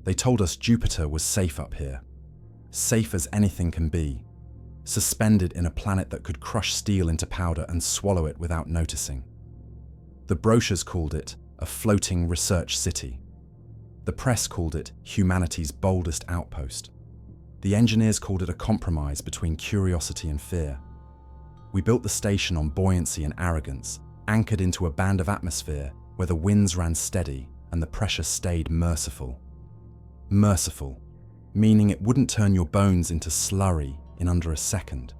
They told us Jupiter was safe up here. Safe as anything can be. Suspended in a planet that could crush steel into powder and swallow it without noticing. The brochures called it a floating research city. The press called it humanity's boldest outpost. The engineers called it a compromise between curiosity and fear. We built the station on buoyancy and arrogance, anchored into a band of atmosphere where the winds ran steady and the pressure stayed merciful. Merciful, meaning it wouldn't turn your bones into slurry in under a second.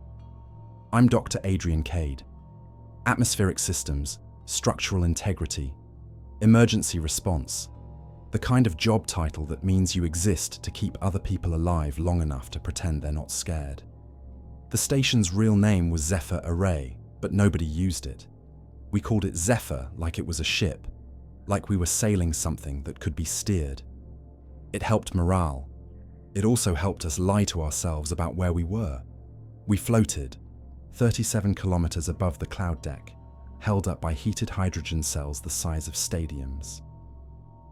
I'm Dr. Adrian Cade. Atmospheric systems, structural integrity, emergency response, the kind of job title that means you exist to keep other people alive long enough to pretend they're not scared. The station's real name was Zephyr Array, but nobody used it. We called it Zephyr like it was a ship, like we were sailing something that could be steered. It helped morale. It also helped us lie to ourselves about where we were. We floated, 37 kilometers above the cloud deck, held up by heated hydrogen cells the size of stadiums.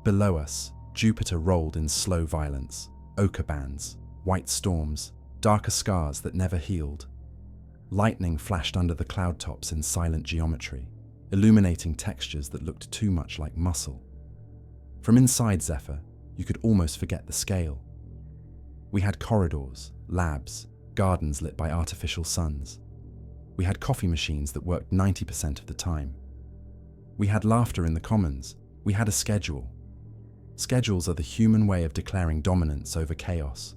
Below us, Jupiter rolled in slow violence, ochre bands, white storms, darker scars that never healed. Lightning flashed under the cloud tops in silent geometry, illuminating textures that looked too much like muscle. From inside Zephyr, you could almost forget the scale. We had corridors, labs, gardens lit by artificial suns. We had coffee machines that worked 90% of the time. We had laughter in the commons. We had a schedule. Schedules are the human way of declaring dominance over chaos.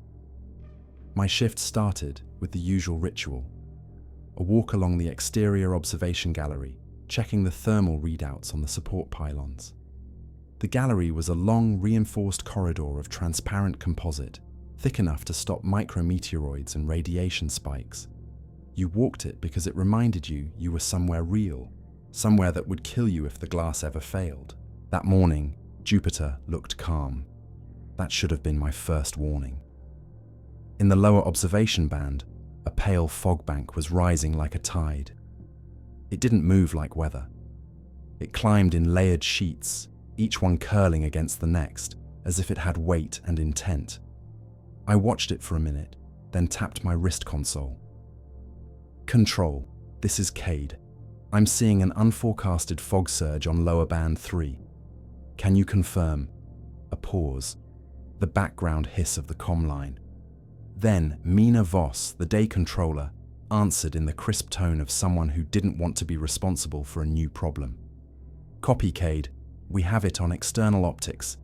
My shift started with the usual ritual. A walk along the exterior observation gallery, checking the thermal readouts on the support pylons. The gallery was a long, reinforced corridor of transparent composite, thick enough to stop micrometeoroids and radiation spikes. You walked it because it reminded you you were somewhere real, somewhere that would kill you if the glass ever failed. That morning, Jupiter looked calm. That should have been my first warning. In the lower observation band, a pale fog bank was rising like a tide. It didn't move like weather. It climbed in layered sheets, each one curling against the next, as if it had weight and intent. I watched it for a minute, then tapped my wrist console. Control, this is Cade. I'm seeing an unforecasted fog surge on lower band 3. Can you confirm? A pause. The background hiss of the comm line. Then Mina Voss, the day controller, answered in the crisp tone of someone who didn't want to be responsible for a new problem. Copy, Cade. We have it on external optics.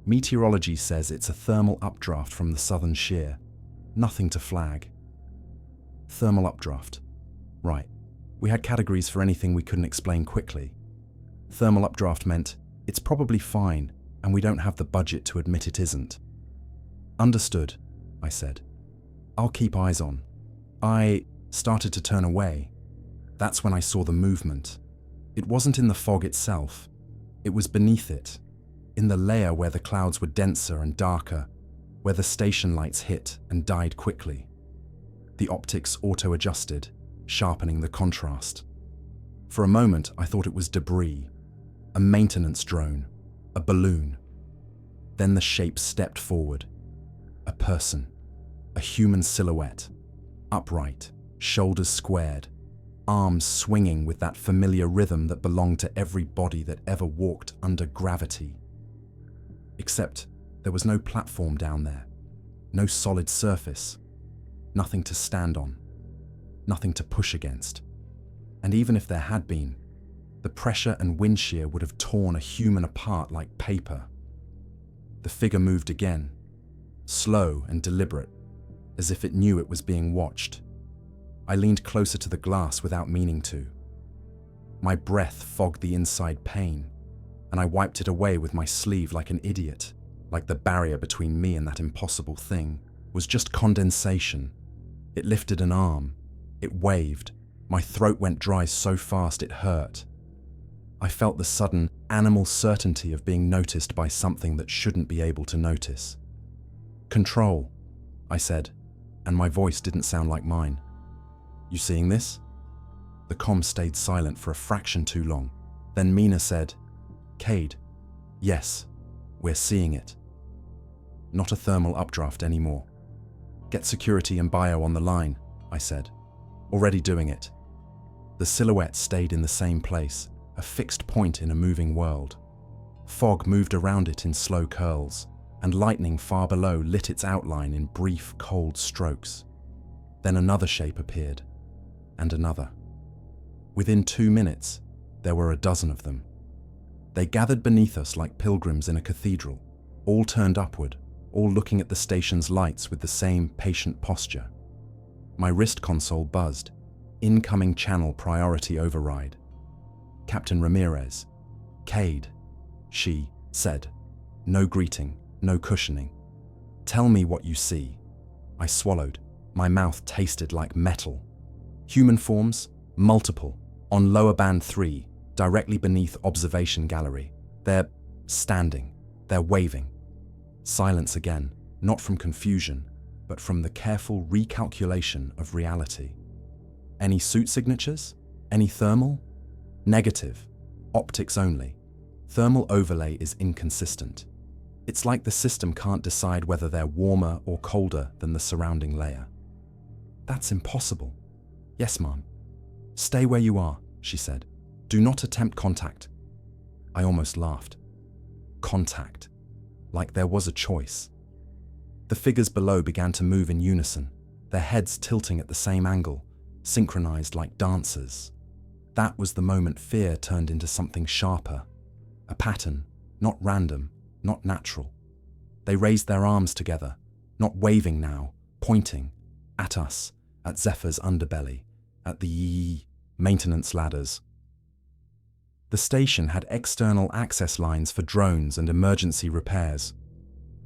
Meteorology says it's a thermal updraft from the southern shear. Nothing to flag. Thermal updraft. Right. We had categories for anything we couldn't explain quickly. Thermal updraft meant it's probably fine, and we don't have the budget to admit it isn't. Understood, I said. I'll keep eyes on. I started to turn away. That's when I saw the movement. It wasn't in the fog itself. It was beneath it, in the layer where the clouds were denser and darker, where the station lights hit and died quickly. The optics auto-adjusted, sharpening the contrast. For a moment, I thought it was debris, a maintenance drone, a balloon. Then the shape stepped forward. A person, a human silhouette, upright, shoulders squared, arms swinging with that familiar rhythm that belonged to every body that ever walked under gravity. Except there was no platform down there, no solid surface, nothing to stand on, nothing to push against. And even if there had been, the pressure and wind shear would have torn a human apart like paper. The figure moved again, slow and deliberate, as if it knew it was being watched. I leaned closer to the glass without meaning to. My breath fogged the inside pane, and I wiped it away with my sleeve like an idiot, like the barrier between me and that impossible thing was just condensation. It lifted an arm. It waved. My throat went dry so fast it hurt. I felt the sudden, animal certainty of being noticed by something that shouldn't be able to notice. Control, I said, and my voice didn't sound like mine. You seeing this? The comm stayed silent for a fraction too long. Then Mina said, Cade, yes, we're seeing it. not a thermal updraft anymore. Get security and bio on the line, I said. Already doing it. The silhouette stayed in the same place, a fixed point in a moving world. Fog moved around it in slow curls, and lightning far below lit its outline in brief, cold strokes. Then another shape appeared, and another. Within 2 minutes, there were a dozen of them. They gathered beneath us like pilgrims in a cathedral, all turned upward, all looking at the station's lights with the same patient posture. My wrist console buzzed. Incoming channel priority override. Captain Ramirez. Cade. She said. No greeting, no cushioning. Tell me what you see. I swallowed. My mouth tasted like metal. Human forms, multiple, on lower band 3, directly beneath observation gallery. They're standing. They're waving. Silence again, not from confusion, but from the careful recalculation of reality. Any suit signatures? Any thermal? Negative. Optics only. Thermal overlay is inconsistent. It's like the system can't decide whether they're warmer or colder than the surrounding layer. That's impossible. Yes, ma'am. Stay where you are, she said. Do not attempt contact. I almost laughed. Contact. Like there was a choice. The figures below began to move in unison, their heads tilting at the same angle, synchronized like dancers. That was the moment fear turned into something sharper. A pattern, not random, not natural. They raised their arms together, not waving now, pointing at us, at Zephyr's underbelly, at the maintenance ladders. The station had external access lines for drones and emergency repairs.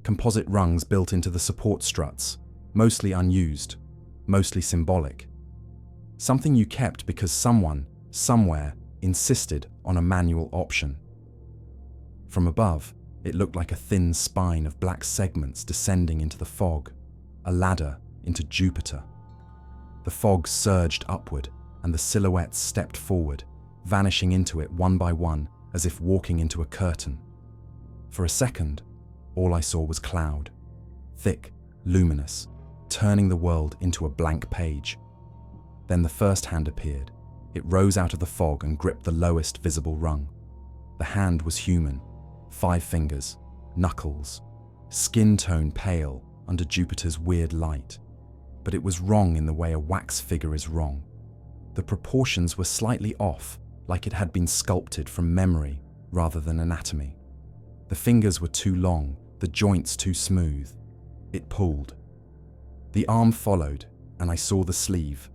Composite rungs built into the support struts, mostly unused, mostly symbolic. Something you kept because someone, somewhere, insisted on a manual option. From above, it looked like a thin spine of black segments descending into the fog, a ladder into Jupiter. The fog surged upward, and the silhouettes stepped forward, vanishing into it one by one as if walking into a curtain. For a second, all I saw was cloud, thick, luminous, turning the world into a blank page. Then the first hand appeared. It rose out of the fog and gripped the lowest visible rung. The hand was human, 5 fingers, knuckles, skin tone pale under Jupiter's weird light. But it was wrong in the way a wax figure is wrong. The proportions were slightly off, like it had been sculpted from memory rather than anatomy. The fingers were too long, the joints too smooth. It pulled. The arm followed, and I saw the sleeve,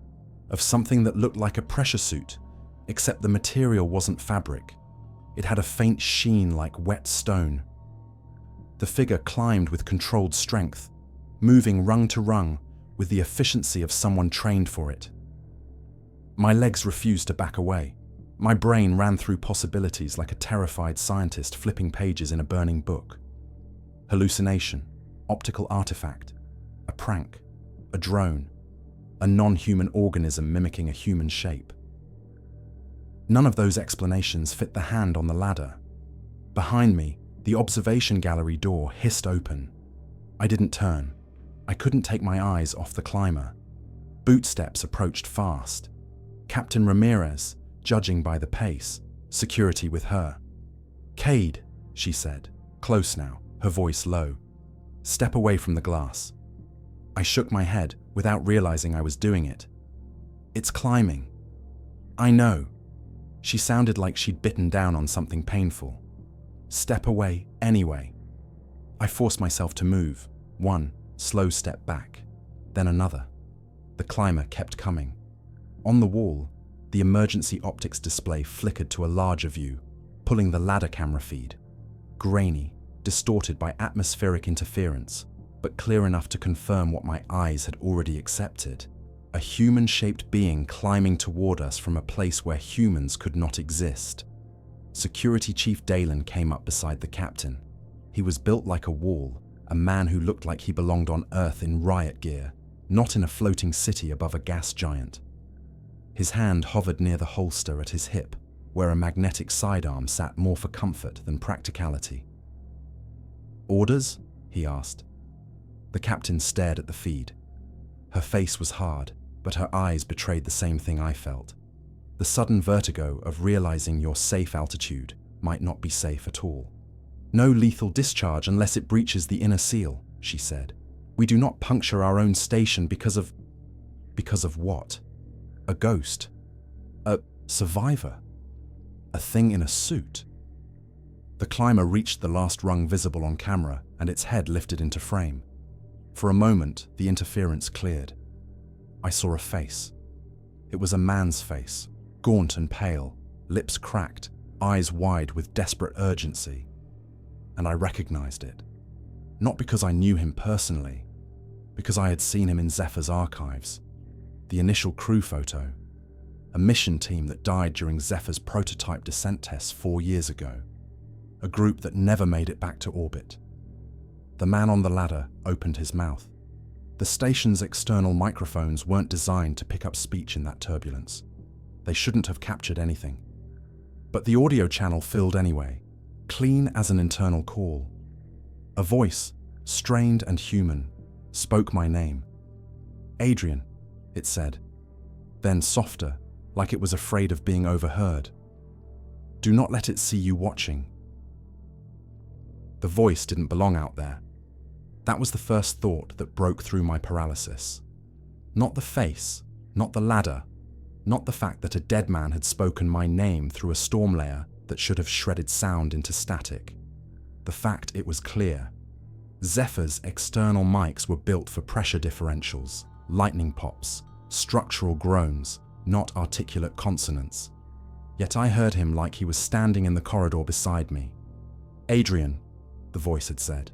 of something that looked like a pressure suit, except the material wasn't fabric. It had a faint sheen like wet stone. The figure climbed with controlled strength, moving rung to rung with the efficiency of someone trained for it. My legs refused to back away. My brain ran through possibilities like a terrified scientist flipping pages in a burning book. Hallucination, optical artifact, a prank, a drone, a non-human organism mimicking a human shape. None of those explanations fit the hand on the ladder. Behind me, the observation gallery door hissed open. I didn't turn. I couldn't take my eyes off the climber. Bootsteps approached fast. Captain Ramirez, judging by the pace, security with her. Cade, she said, close now, her voice low. Step away from the glass. I shook my head without realizing I was doing it. It's climbing. I know. She sounded like she'd bitten down on something painful. Step away anyway. I forced myself to move, one slow step back, then another. The climber kept coming. On the wall, the emergency optics display flickered to a larger view, pulling the ladder camera feed. Grainy, distorted by atmospheric interference, but clear enough to confirm what my eyes had already accepted. A human-shaped being climbing toward us from a place where humans could not exist. Security Chief Dalen came up beside the captain. He was built like a wall, a man who looked like he belonged on Earth in riot gear, not in a floating city above a gas giant. His hand hovered near the holster at his hip, where a magnetic sidearm sat more for comfort than practicality. Orders? He asked. The captain stared at the feed. Her face was hard, but her eyes betrayed the same thing I felt. The sudden vertigo of realizing your safe altitude might not be safe at all. No lethal discharge unless it breaches the inner seal, she said. We do not puncture our own station because of what? A ghost? A survivor? A thing in a suit? The climber reached the last rung visible on camera and its head lifted into frame. For a moment, the interference cleared. I saw a face. It was a man's face, gaunt and pale, lips cracked, eyes wide with desperate urgency. And I recognized it. Not because I knew him personally, because I had seen him in Zephyr's archives. The initial crew photo. A mission team that died during Zephyr's prototype descent tests 4 years ago. A group that never made it back to orbit. The man on the ladder opened his mouth. The station's external microphones weren't designed to pick up speech in that turbulence. They shouldn't have captured anything. But the audio channel filled anyway, clean as an internal call. A voice, strained and human, spoke my name. Adrian, it said. Then softer, like it was afraid of being overheard. Do not let it see you watching. The voice didn't belong out there. That was the first thought that broke through my paralysis. Not the face, not the ladder, not the fact that a dead man had spoken my name through a storm layer that should have shredded sound into static. The fact it was clear. Zephyr's external mics were built for pressure differentials, lightning pops, structural groans, not articulate consonants. Yet I heard him like he was standing in the corridor beside me. Adrian, the voice had said,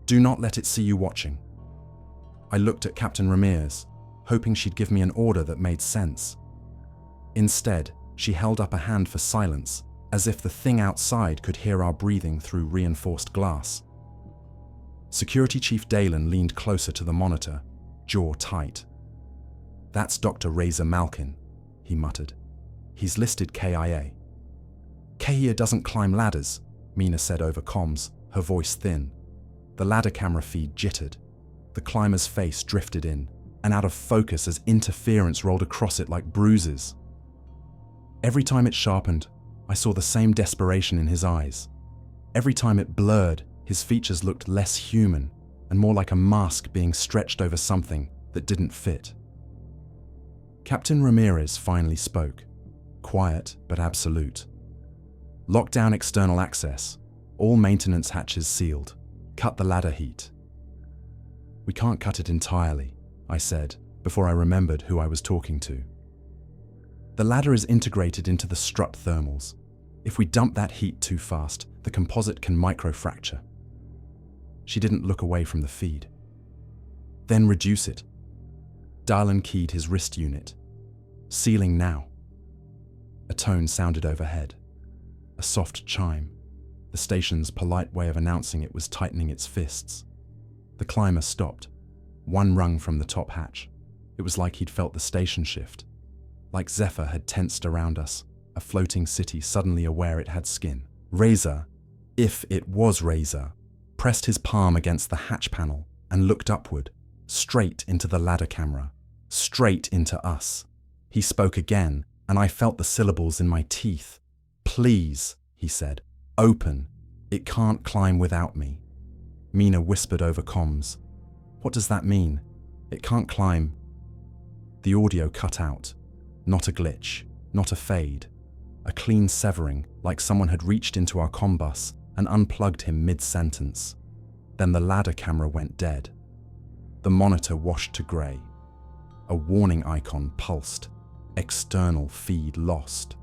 do not let it see you watching. I looked at Captain Ramirez, hoping she'd give me an order that made sense. Instead, she held up a hand for silence, as if the thing outside could hear our breathing through reinforced glass. Security Chief Dalen leaned closer to the monitor, jaw tight. That's Dr. Razor Malkin, he muttered. He's listed KIA. KIA doesn't climb ladders, Mina said over comms, her voice thin. The ladder camera feed jittered. The climber's face drifted in and out of focus as interference rolled across it like bruises. Every time it sharpened, I saw the same desperation in his eyes. Every time it blurred, his features looked less human and more like a mask being stretched over something that didn't fit. Captain Ramirez finally spoke, quiet but absolute. Lock down external access, all maintenance hatches sealed, cut the ladder heat. We can't cut it entirely, I said, before I remembered who I was talking to. The ladder is integrated into the strut thermals. If we dump that heat too fast, the composite can microfracture. She didn't look away from the feed. Then reduce it. Darlan keyed his wrist unit. Sealing now. A tone sounded overhead. A soft chime. The station's polite way of announcing it was tightening its fists. The climber stopped, one rung from the top hatch. It was like he'd felt the station shift. Like Zephyr had tensed around us, a floating city suddenly aware it had skin. Razor, if it was Razor, pressed his palm against the hatch panel and looked upward, straight into the ladder camera, straight into us. He spoke again, and I felt the syllables in my teeth. Please, he said, open. It can't climb without me. Mina whispered over comms. What does that mean? It can't climb. The audio cut out. Not a glitch, not a fade. A clean severing, like someone had reached into our combus and unplugged him mid-sentence. Then the ladder camera went dead. The monitor washed to grey. A warning icon pulsed. External feed lost.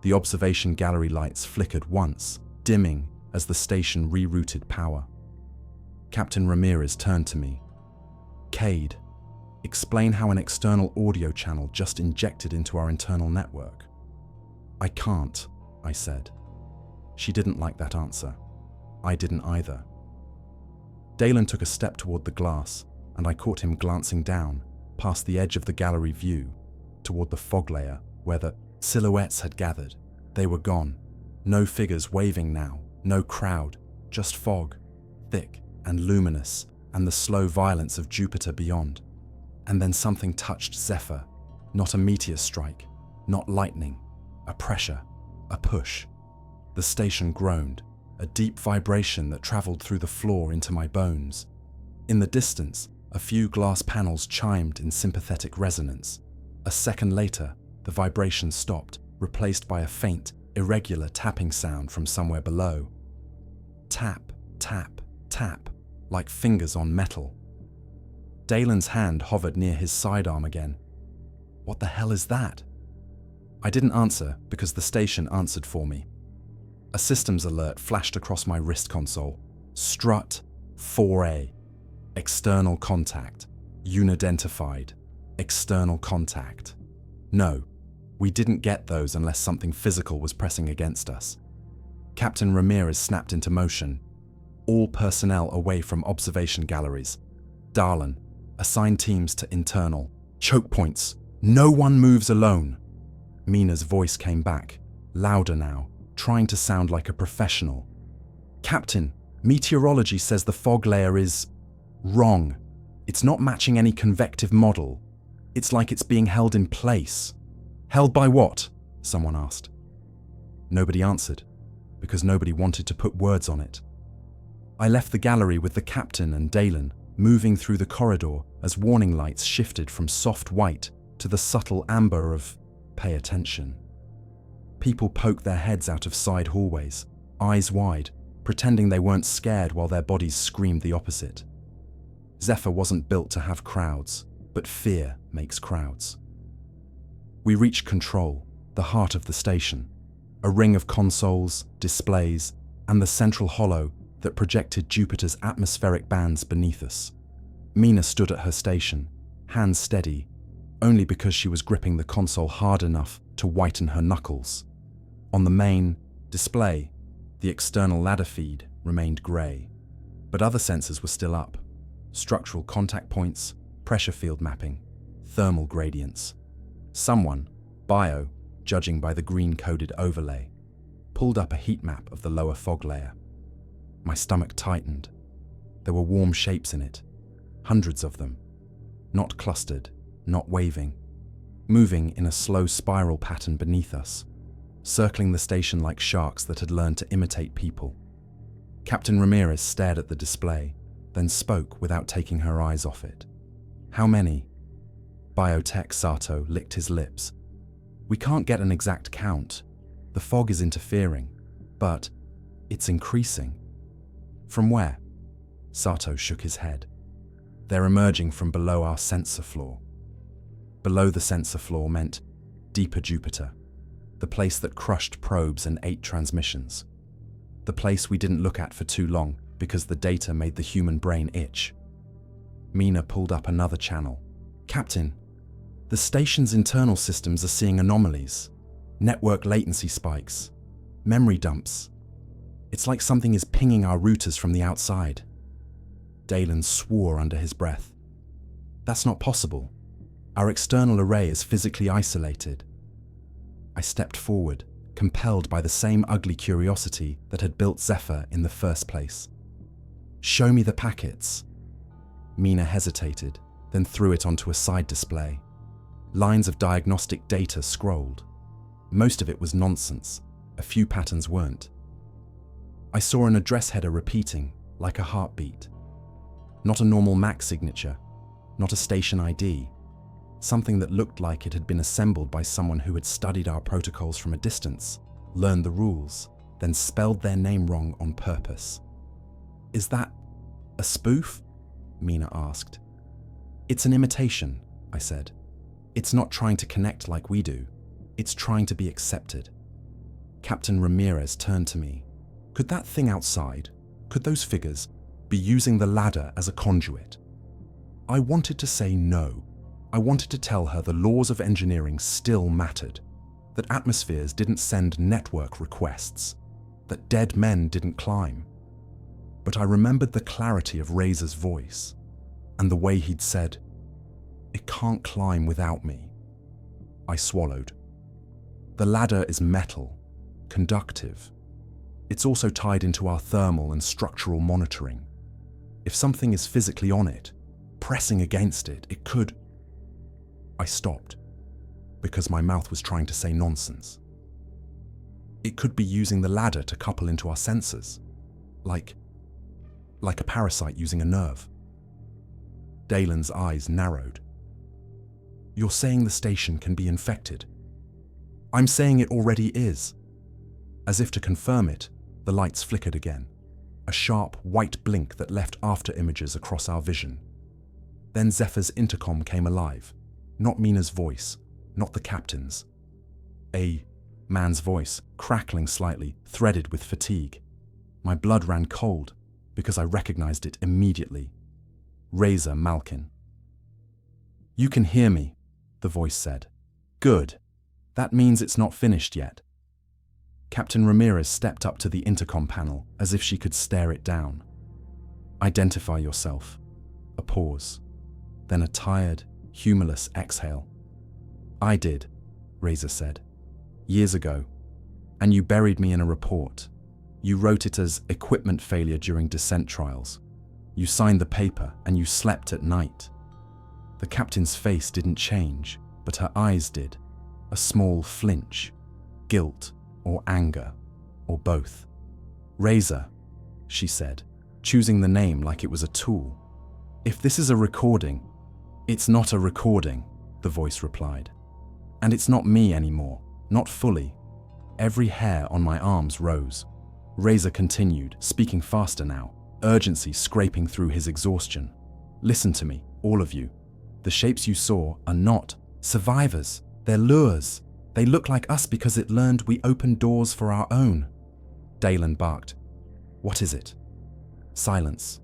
The observation gallery lights flickered once, dimming as the station rerouted power. Captain Ramirez turned to me. Cade, explain how an external audio channel just injected into our internal network. I can't, I said. She didn't like that answer. I didn't either. Dalen took a step toward the glass, and I caught him glancing down, past the edge of the gallery view, toward the fog layer where the silhouettes had gathered. They were gone. No figures waving now, no crowd, just fog, thick and luminous, and the slow violence of Jupiter beyond. And then something touched Zephyr, not a meteor strike, not lightning, a pressure, a push. The station groaned, a deep vibration that traveled through the floor into my bones. In the distance, a few glass panels chimed in sympathetic resonance. A second later, the vibration stopped, replaced by a faint, irregular tapping sound from somewhere below. Tap, tap, tap, like fingers on metal. Dalen's hand hovered near his sidearm again. What the hell is that? I didn't answer because the station answered for me. A systems alert flashed across my wrist console. Strut 4A. External contact. Unidentified. External contact. No, we didn't get those unless something physical was pressing against us. Captain Ramirez snapped into motion. All personnel away from observation galleries. Darlan, assign teams to internal. Choke points. No one moves alone. Mina's voice came back, louder now, trying to sound like a professional. Captain, meteorology says the fog layer is wrong. It's not matching any convective model. It's like it's being held in place. Held by what? Someone asked. Nobody answered, because nobody wanted to put words on it. I left the gallery with the captain and Dalen, moving through the corridor as warning lights shifted from soft white to the subtle amber of pay attention. People poked their heads out of side hallways, eyes wide, pretending they weren't scared while their bodies screamed the opposite. Zephyr wasn't built to have crowds, but fear makes crowds. We reached control, the heart of the station, a ring of consoles, displays, and the central hollow that projected Jupiter's atmospheric bands beneath us. Mina stood at her station, hands steady, only because she was gripping the console hard enough to whiten her knuckles. On the main display, the external ladder feed remained grey, but other sensors were still up. Structural contact points, pressure field mapping, thermal gradients. Someone, Bio, judging by the green-coded overlay, pulled up a heat map of the lower fog layer. My stomach tightened. There were warm shapes in it, hundreds of them, not clustered, not waving, moving in a slow spiral pattern beneath us, circling the station like sharks that had learned to imitate people. Captain Ramirez stared at the display, then spoke without taking her eyes off it. How many? Biotech Sato licked his lips. We can't get an exact count. The fog is interfering, but it's increasing. From where? Sato shook his head. They're emerging from below our sensor floor. Below the sensor floor meant deeper Jupiter, the place that crushed probes and ate transmissions. The place we didn't look at for too long because the data made the human brain itch. Mina pulled up another channel. Captain, the station's internal systems are seeing anomalies, network latency spikes, memory dumps. It's like something is pinging our routers from the outside. Dalen swore under his breath. That's not possible. Our external array is physically isolated. I stepped forward, compelled by the same ugly curiosity that had built Zephyr in the first place. Show me the packets. Mina hesitated, then threw it onto a side display. Lines of diagnostic data scrolled. Most of it was nonsense. A few patterns weren't. I saw an address header repeating, like a heartbeat. Not a normal MAC signature, not a station ID. Something that looked like it had been assembled by someone who had studied our protocols from a distance, learned the rules, then spelled their name wrong on purpose. Is that a spoof? Mina asked. It's an imitation, I said. It's not trying to connect like we do. It's trying to be accepted. Captain Ramirez turned to me. Could that thing outside, could those figures, be using the ladder as a conduit? I wanted to say no. I wanted to tell her the laws of engineering still mattered, that atmospheres didn't send network requests, that dead men didn't climb. But I remembered the clarity of Razor's voice, and the way he'd said, "It can't climb without me." I swallowed. The ladder is metal, conductive. It's also tied into our thermal and structural monitoring. If something is physically on it, pressing against it, it could... I stopped, because my mouth was trying to say nonsense. It could be using the ladder to couple into our sensors, like a parasite using a nerve. Dalen's eyes narrowed. You're saying the station can be infected? I'm saying it already is. As if to confirm it, the lights flickered again, a sharp white blink that left after images across our vision. Then Zephyr's intercom came alive, not Mina's voice, not the captain's. A man's voice, crackling slightly, threaded with fatigue. My blood ran cold because I recognized it immediately. Reza Malkin. You can hear me, the voice said. Good. That means it's not finished yet. Captain Ramirez stepped up to the intercom panel as if she could stare it down. Identify yourself. A pause. Then a tired, humorless exhale. I did, Reza said. Years ago. And you buried me in a report. You wrote it as equipment failure during descent trials. You signed the paper and you slept at night. The captain's face didn't change, but her eyes did. A small flinch. Guilt or anger, or both. Reza, she said, choosing the name like it was a tool. If this is a recording, it's not a recording, the voice replied. And it's not me anymore, not fully. Every hair on my arms rose. Reza continued, speaking faster now, urgency scraping through his exhaustion. Listen to me, all of you. The shapes you saw are not survivors. They're lures. They look like us because it learned we open doors for our own. Dalen barked. What is it? Silence.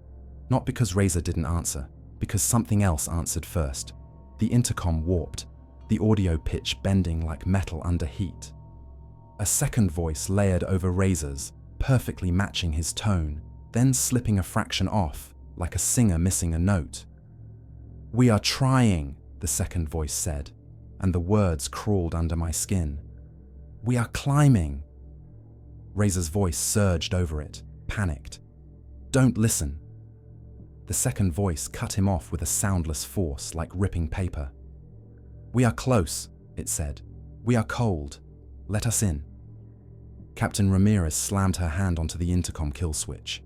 Not because Reza didn't answer, because something else answered first. The intercom warped, the audio pitch bending like metal under heat. A second voice layered over Reza's, perfectly matching his tone, then slipping a fraction off, like a singer missing a note. We are trying, the second voice said, and the words crawled under my skin. We are climbing. Reza's voice surged over it, panicked. Don't listen. The second voice cut him off with a soundless force like ripping paper. We are close, it said. We are cold. Let us in. Captain Ramirez slammed her hand onto the intercom kill switch.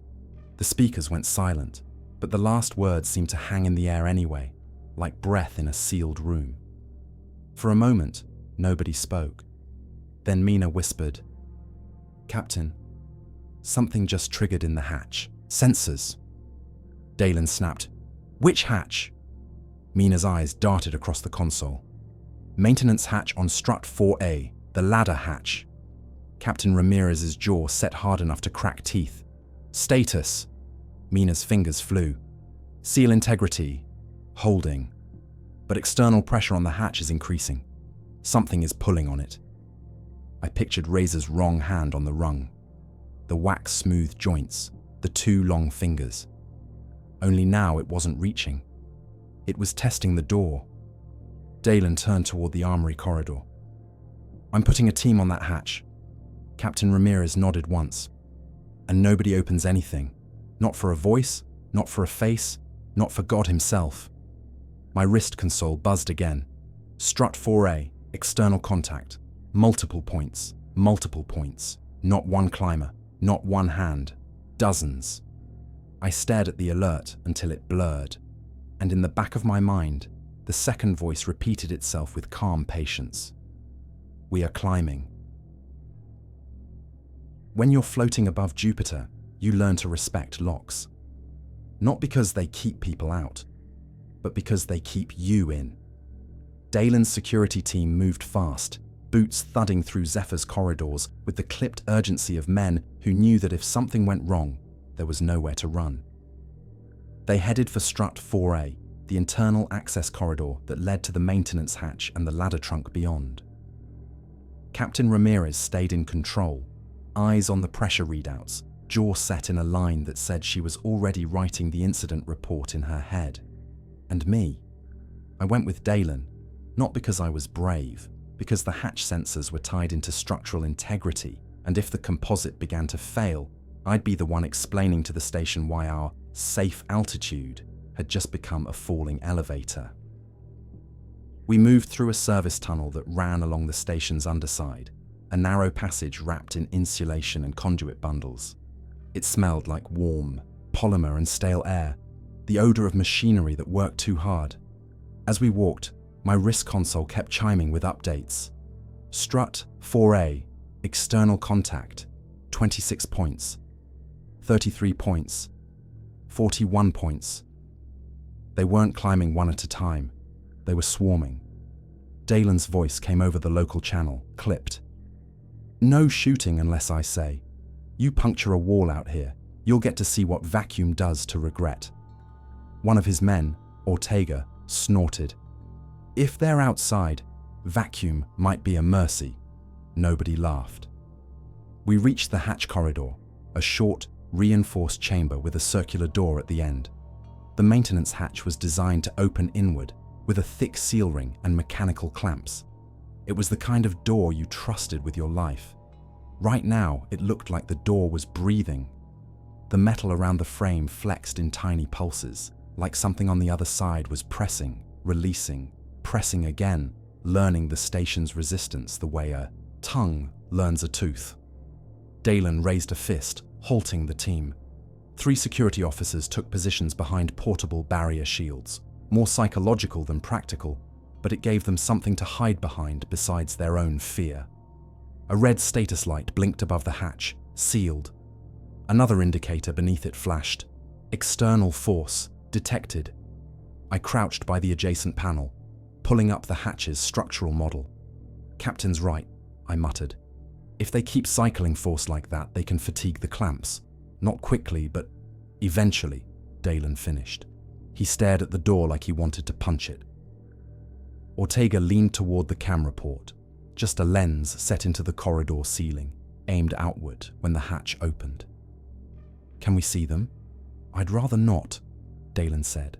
The speakers went silent, but the last words seemed to hang in the air anyway, like breath in a sealed room. For a moment, nobody spoke. Then Mina whispered, Captain, something just triggered in the hatch. Sensors. Dalen snapped, Which hatch? Mina's eyes darted across the console. Maintenance hatch on strut 4A, the ladder hatch. Captain Ramirez's jaw set hard enough to crack teeth. Status. Mina's fingers flew. Seal integrity. Holding. But external pressure on the hatch is increasing. Something is pulling on it. I pictured Reza's wrong hand on the rung. The wax-smooth joints, the two long fingers. Only now it wasn't reaching. It was testing the door. Dalen turned toward the armory corridor. I'm putting a team on that hatch. Captain Ramirez nodded once. And nobody opens anything. Not for a voice, not for a face, not for God himself. My wrist console buzzed again. Strut 4A, external contact. Multiple points. Not one climber, not one hand. Dozens. I stared at the alert until it blurred. And in the back of my mind, the second voice repeated itself with calm patience. We are climbing. When you're floating above Jupiter, you learn to respect locks. Not because they keep people out, but because they keep you in. Dalen's security team moved fast, boots thudding through Zephyr's corridors with the clipped urgency of men who knew that if something went wrong, there was nowhere to run. They headed for strut 4A, the internal access corridor that led to the maintenance hatch and the ladder trunk beyond. Captain Ramirez stayed in control, eyes on the pressure readouts, jaw set in a line that said she was already writing the incident report in her head. And me. I went with Dalen, not because I was brave, because the hatch sensors were tied into structural integrity, and if the composite began to fail, I'd be the one explaining to the station why our safe altitude had just become a falling elevator. We moved through a service tunnel that ran along the station's underside, a narrow passage wrapped in insulation and conduit bundles. It smelled like warm polymer and stale air, the odor of machinery that worked too hard. As we walked, my wrist console kept chiming with updates. Strut 4A, external contact, 26 points, 33 points, 41 points. They weren't climbing one at a time. They were swarming. Dalen's voice came over the local channel, clipped. No shooting unless I say. You puncture a wall out here, you'll get to see what vacuum does to regret. One of his men, Ortega, snorted. If they're outside, vacuum might be a mercy. Nobody laughed. We reached the hatch corridor, a short, reinforced chamber with a circular door at the end. The maintenance hatch was designed to open inward, with a thick seal ring and mechanical clamps. It was the kind of door you trusted with your life. Right now, it looked like the door was breathing. The metal around the frame flexed in tiny pulses, like something on the other side was pressing, releasing, pressing again, learning the station's resistance the way a tongue learns a tooth. Dalen raised a fist, halting the team. 3 security officers took positions behind portable barrier shields, more psychological than practical, but it gave them something to hide behind besides their own fear. A red status light blinked above the hatch, sealed. Another indicator beneath it flashed. External force, detected. I crouched by the adjacent panel, pulling up the hatch's structural model. Captain's right, I muttered. If they keep cycling force like that, they can fatigue the clamps. Not quickly, but eventually, Dalen finished. He stared at the door like he wanted to punch it. Ortega leaned toward the camera port, just a lens set into the corridor ceiling, aimed outward when the hatch opened. Can we see them? I'd rather not, Dalen said.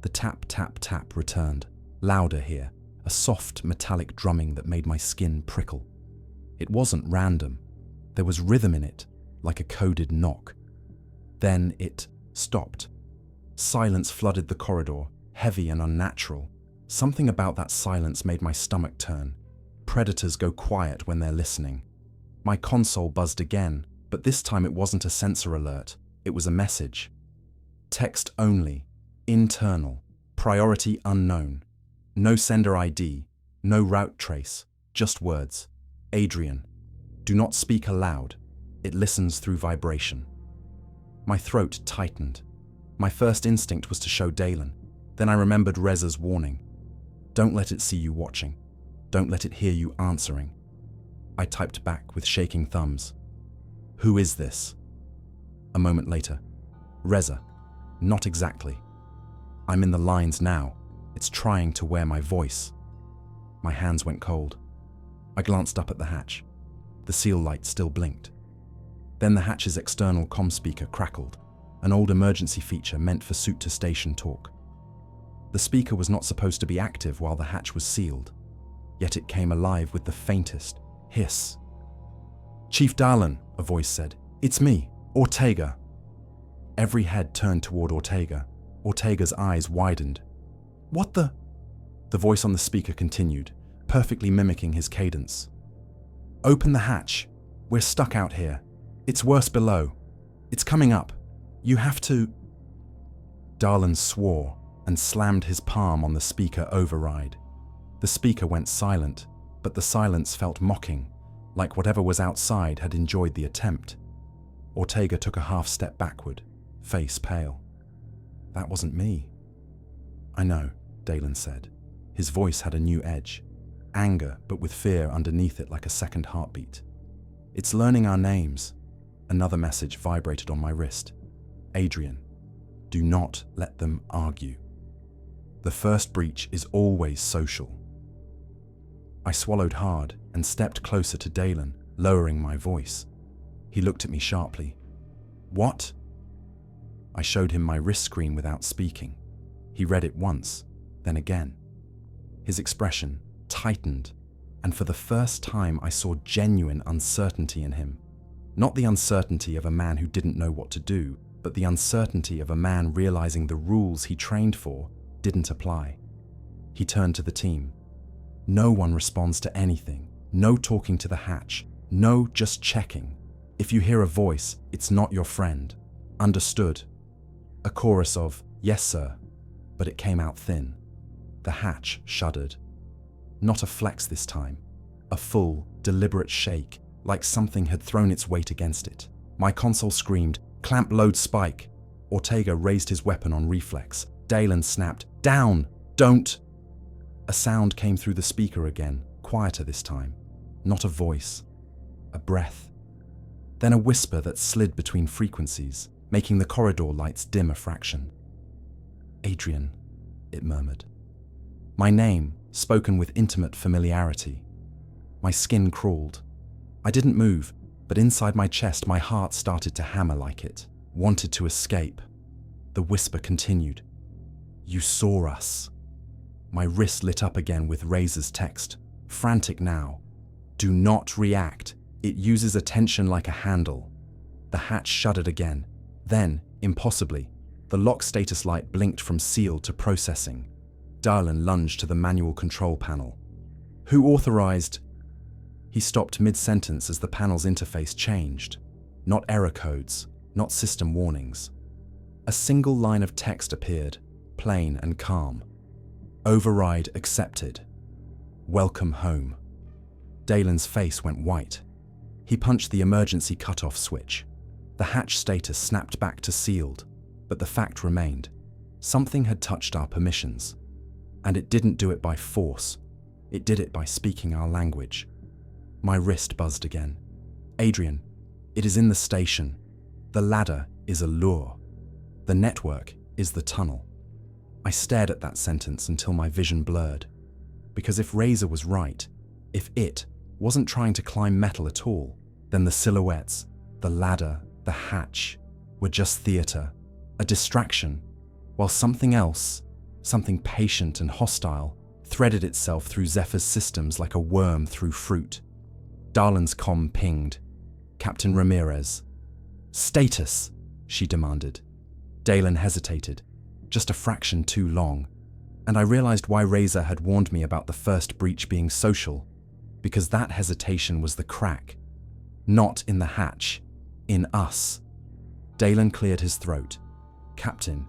The tap, tap, tap returned, louder here, a soft metallic drumming that made my skin prickle. It wasn't random. There was rhythm in it, like a coded knock. Then it stopped. Silence flooded the corridor, heavy and unnatural. Something about that silence made my stomach turn. Predators go quiet when they're listening. My console buzzed again, but this time it wasn't a sensor alert. It was a message. Text only, internal, priority unknown. No sender ID, no route trace, just words. Adrian, do not speak aloud. It listens through vibration. My throat tightened. My first instinct was to show Dalen. Then I remembered Reza's warning. Don't let it see you watching. Don't let it hear you answering. I typed back with shaking thumbs. Who is this? A moment later. Reza. Not exactly. I'm in the lines now. It's trying to wear my voice. My hands went cold. I glanced up at the hatch. The seal light still blinked. Then the hatch's external comm speaker crackled, an old emergency feature meant for suit-to-station talk. The speaker was not supposed to be active while the hatch was sealed, yet it came alive with the faintest hiss. Chief Dalen, a voice said. It's me, Ortega. Every head turned toward Ortega. Ortega's eyes widened. What the? The voice on the speaker continued, perfectly mimicking his cadence. Open the hatch. We're stuck out here. It's worse below. It's coming up. You have to... Dalen swore and slammed his palm on the speaker override. The speaker went silent, but the silence felt mocking, like whatever was outside had enjoyed the attempt. Ortega took a half step backward, face pale. That wasn't me. I know, Dalen said. His voice had a new edge. Anger, but with fear underneath it like a second heartbeat. It's learning our names. Another message vibrated on my wrist. Adrian, do not let them argue. The first breach is always social. I swallowed hard and stepped closer to Dalen, lowering my voice. He looked at me sharply. What? I showed him my wrist screen without speaking. He read it once, then again. His expression tightened, and for the first time I saw genuine uncertainty in him. Not the uncertainty of a man who didn't know what to do, but the uncertainty of a man realizing the rules he trained for didn't apply. He turned to the team. No one responds to anything. No talking to the hatch. No just checking. If you hear a voice, it's not your friend. Understood? A chorus of, "Yes, sir," but it came out thin. The hatch shuddered. Not a flex this time. A full, deliberate shake, like something had thrown its weight against it. My console screamed, "Clamp load spike." Ortega raised his weapon on reflex. Dalen snapped, "Down! Don't!" A sound came through the speaker again, quieter this time. Not a voice. A breath. Then a whisper that slid between frequencies, making the corridor lights dim a fraction. "Adrian," it murmured. My name, spoken with intimate familiarity. My skin crawled. I didn't move, but inside my chest my heart started to hammer like it, wanted to escape. The whisper continued. "You saw us." My wrist lit up again with Razor's text, frantic now. "Do not react. It uses attention like a handle." The hatch shuddered again. Then, impossibly, the lock status light blinked from sealed to processing. Darlan lunged to the manual control panel. "Who authorized?" He stopped mid-sentence as the panel's interface changed. Not error codes, not system warnings. A single line of text appeared, plain and calm. "Override accepted. Welcome home." Dalen's face went white. He punched the emergency cutoff switch. The hatch status snapped back to sealed, but the fact remained. Something had touched our permissions. And it didn't do it by force. It did it by speaking our language. My wrist buzzed again. "Adrian, it is in the station. The ladder is a lure. The network is the tunnel." I stared at that sentence until my vision blurred. Because if Razor was right, if it wasn't trying to climb metal at all, then the silhouettes, the ladder, the hatch, were just theater, a distraction, while something else, something patient and hostile, threaded itself through Zephyr's systems like a worm through fruit. Darlan's comm pinged. "Captain Ramirez." "Status," she demanded. Dalen hesitated, just a fraction too long, and I realized why Razor had warned me about the first breach being social, because that hesitation was the crack. Not in the hatch, in us. Dalen cleared his throat. "Captain,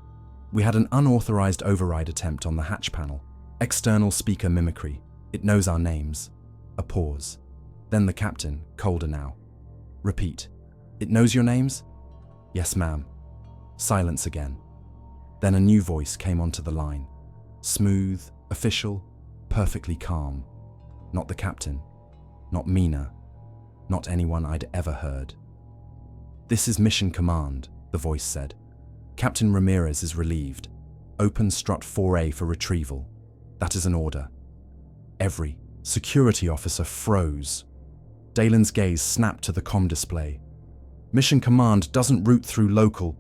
we had an unauthorized override attempt on the hatch panel. External speaker mimicry. It knows our names." A pause. Then the captain, colder now. "Repeat. It knows your names?" "Yes, ma'am." Silence again. Then a new voice came onto the line. Smooth, official, perfectly calm. Not the captain. Not Mina. Not anyone I'd ever heard. "This is Mission Command," the voice said. "Captain Ramirez is relieved. Open strut 4A for retrieval. That is an order." Every security officer froze. Dalen's gaze snapped to the comm display. "Mission Command doesn't route through local."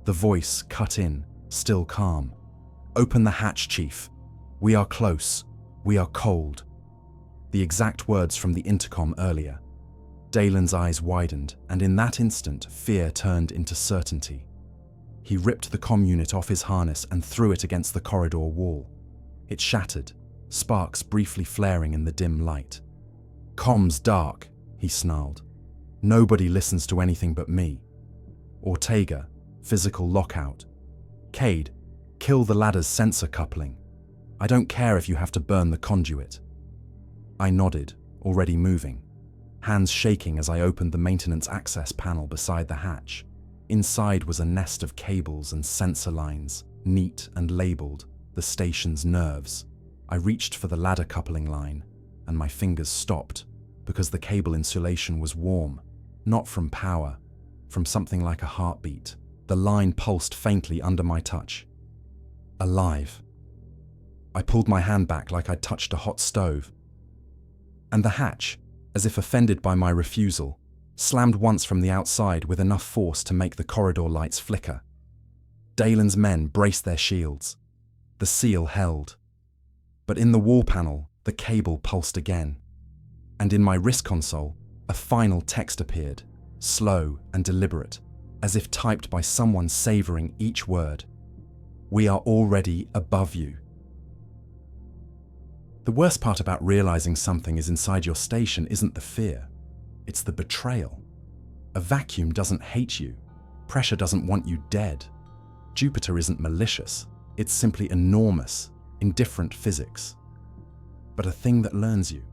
The voice cut in, still calm. "Open the hatch, Chief. We are close. We are cold." The exact words from the intercom earlier. Dalen's eyes widened, and in that instant, fear turned into certainty. He ripped the comm unit off his harness and threw it against the corridor wall. It shattered, sparks briefly flaring in the dim light. "Comms dark," he snarled. "Nobody listens to anything but me." Ortega, physical lockout. "Cade, kill the ladder's sensor coupling. I don't care if you have to burn the conduit." I nodded, already moving, hands shaking as I opened the maintenance access panel beside the hatch. Inside was a nest of cables and sensor lines, neat and labeled, the station's nerves. I reached for the ladder coupling line, and my fingers stopped because the cable insulation was warm, not from power, from something like a heartbeat. The line pulsed faintly under my touch. Alive. I pulled my hand back like I'd touched a hot stove. And the hatch, as if offended by my refusal, slammed once from the outside with enough force to make the corridor lights flicker. Dalen's men braced their shields. The seal held. But in the wall panel, the cable pulsed again. And in my wrist console, a final text appeared, slow and deliberate. as if typed by someone savoring each word. "We are already above you." The worst part about realizing something is inside your station isn't the fear, it's the betrayal. A vacuum doesn't hate you. Pressure doesn't want you dead. Jupiter isn't malicious, it's simply enormous, indifferent physics. But a thing that learns you,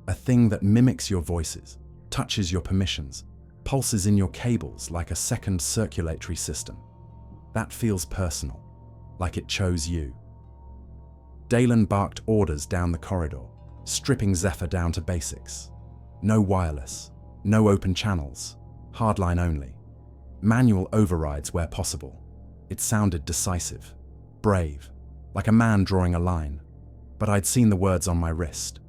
a thing that mimics your voices, touches your permissions, pulses in your cables like a second circulatory system. That feels personal, like it chose you. Dalen barked orders down the corridor, stripping Zephyr down to basics. No wireless, no open channels, hardline only. Manual overrides where possible. It sounded decisive, brave, like a man drawing a line. But I'd seen the words on my wrist.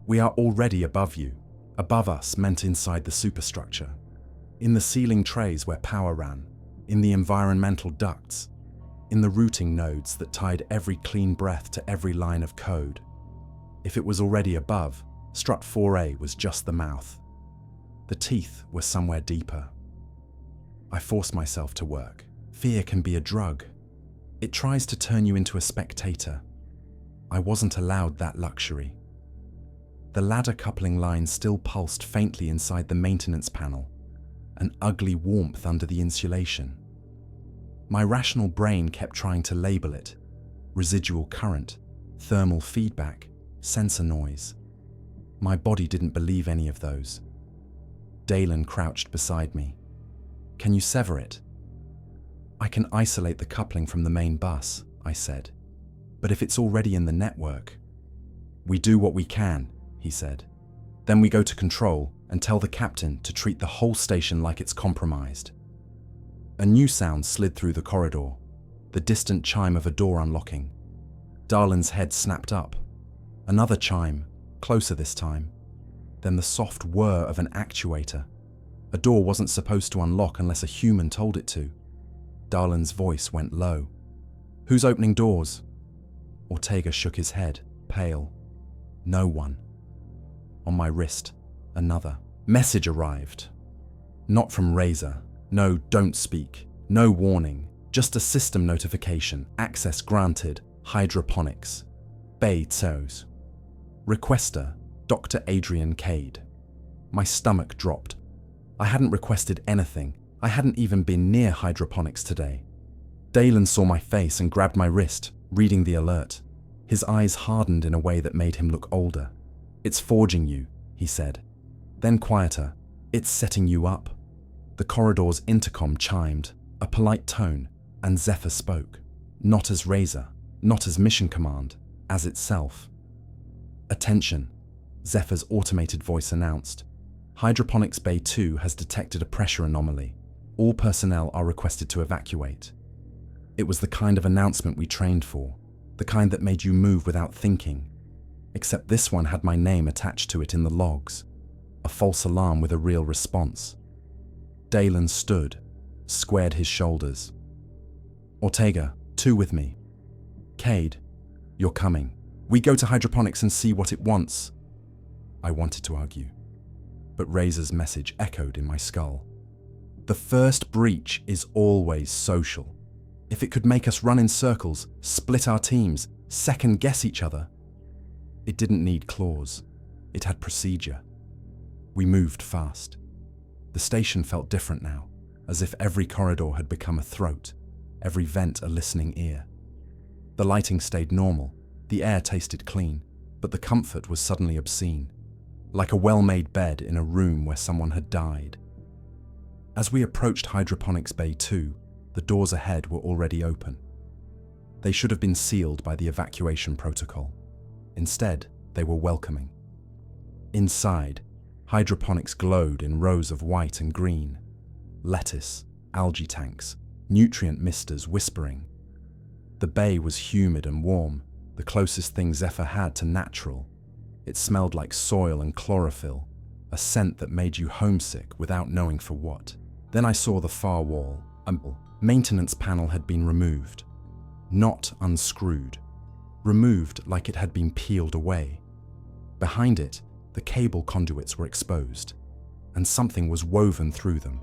"We are already above you." Above us meant inside the superstructure. In the ceiling trays where power ran, in the environmental ducts, in the routing nodes that tied every clean breath to every line of code. If it was already above, Strut 4A was just the mouth. The teeth were somewhere deeper. I forced myself to work. Fear can be a drug. It tries to turn you into a spectator. I wasn't allowed that luxury. The ladder coupling line still pulsed faintly inside the maintenance panel, an ugly warmth under the insulation. My rational brain kept trying to label it: residual current, thermal feedback, sensor noise. My body didn't believe any of those. Dalen crouched beside me. "Can you sever it?" "I can isolate the coupling from the main bus," I said. "But if it's already in the network..." "We do what we can," he said. "Then we go to control and tell the captain to treat the whole station like it's compromised." A new sound slid through the corridor, the distant chime of a door unlocking. Darlin's head snapped up. Another chime, closer this time. Then the soft whir of an actuator. A door wasn't supposed to unlock unless a human told it to. Darlin's voice went low. "Who's opening doors?" Ortega shook his head, pale. "No one." On my wrist, another message arrived. Not from Razor. No, don't speak. No warning. Just a system notification. Access granted. Hydroponics. Bay Tsos. Requester, Dr. Adrian Cade. My stomach dropped. I hadn't requested anything. I hadn't even been near hydroponics today. Dalen saw my face and grabbed my wrist, reading the alert. His eyes hardened in a way that made him look older. "It's forging you," he said. Then quieter, "It's setting you up." The corridor's intercom chimed, a polite tone, and Zephyr spoke. Not as Razor, not as Mission Command, as itself. "Attention," Zephyr's automated voice announced. "Hydroponics Bay 2 has detected a pressure anomaly. All personnel are requested to evacuate." It was the kind of announcement we trained for, the kind that made you move without thinking. Except this one had my name attached to it in the logs. A false alarm with a real response. Dalen stood, squared his shoulders. "Ortega, 2 with me." "Cade, you're coming. We go to hydroponics and see what it wants." I wanted to argue, but Razor's message echoed in my skull. The first breach is always social. If it could make us run in circles, split our teams, second-guess each other. It didn't need claws. It had procedure. We moved fast. The station felt different now, as if every corridor had become a throat, every vent a listening ear. The lighting stayed normal, the air tasted clean, but the comfort was suddenly obscene, like a well-made bed in a room where someone had died. As we approached Hydroponics Bay 2, the doors ahead were already open. They should have been sealed by the evacuation protocol. Instead, they were welcoming. Inside, hydroponics glowed in rows of white and green. Lettuce, algae tanks, nutrient misters whispering. The bay was humid and warm, the closest thing Zephyr had to natural. It smelled like soil and chlorophyll, a scent that made you homesick without knowing for what. Then I saw the far wall. A maintenance panel had been removed. Not unscrewed. Removed like it had been peeled away. Behind it, the cable conduits were exposed, and something was woven through them.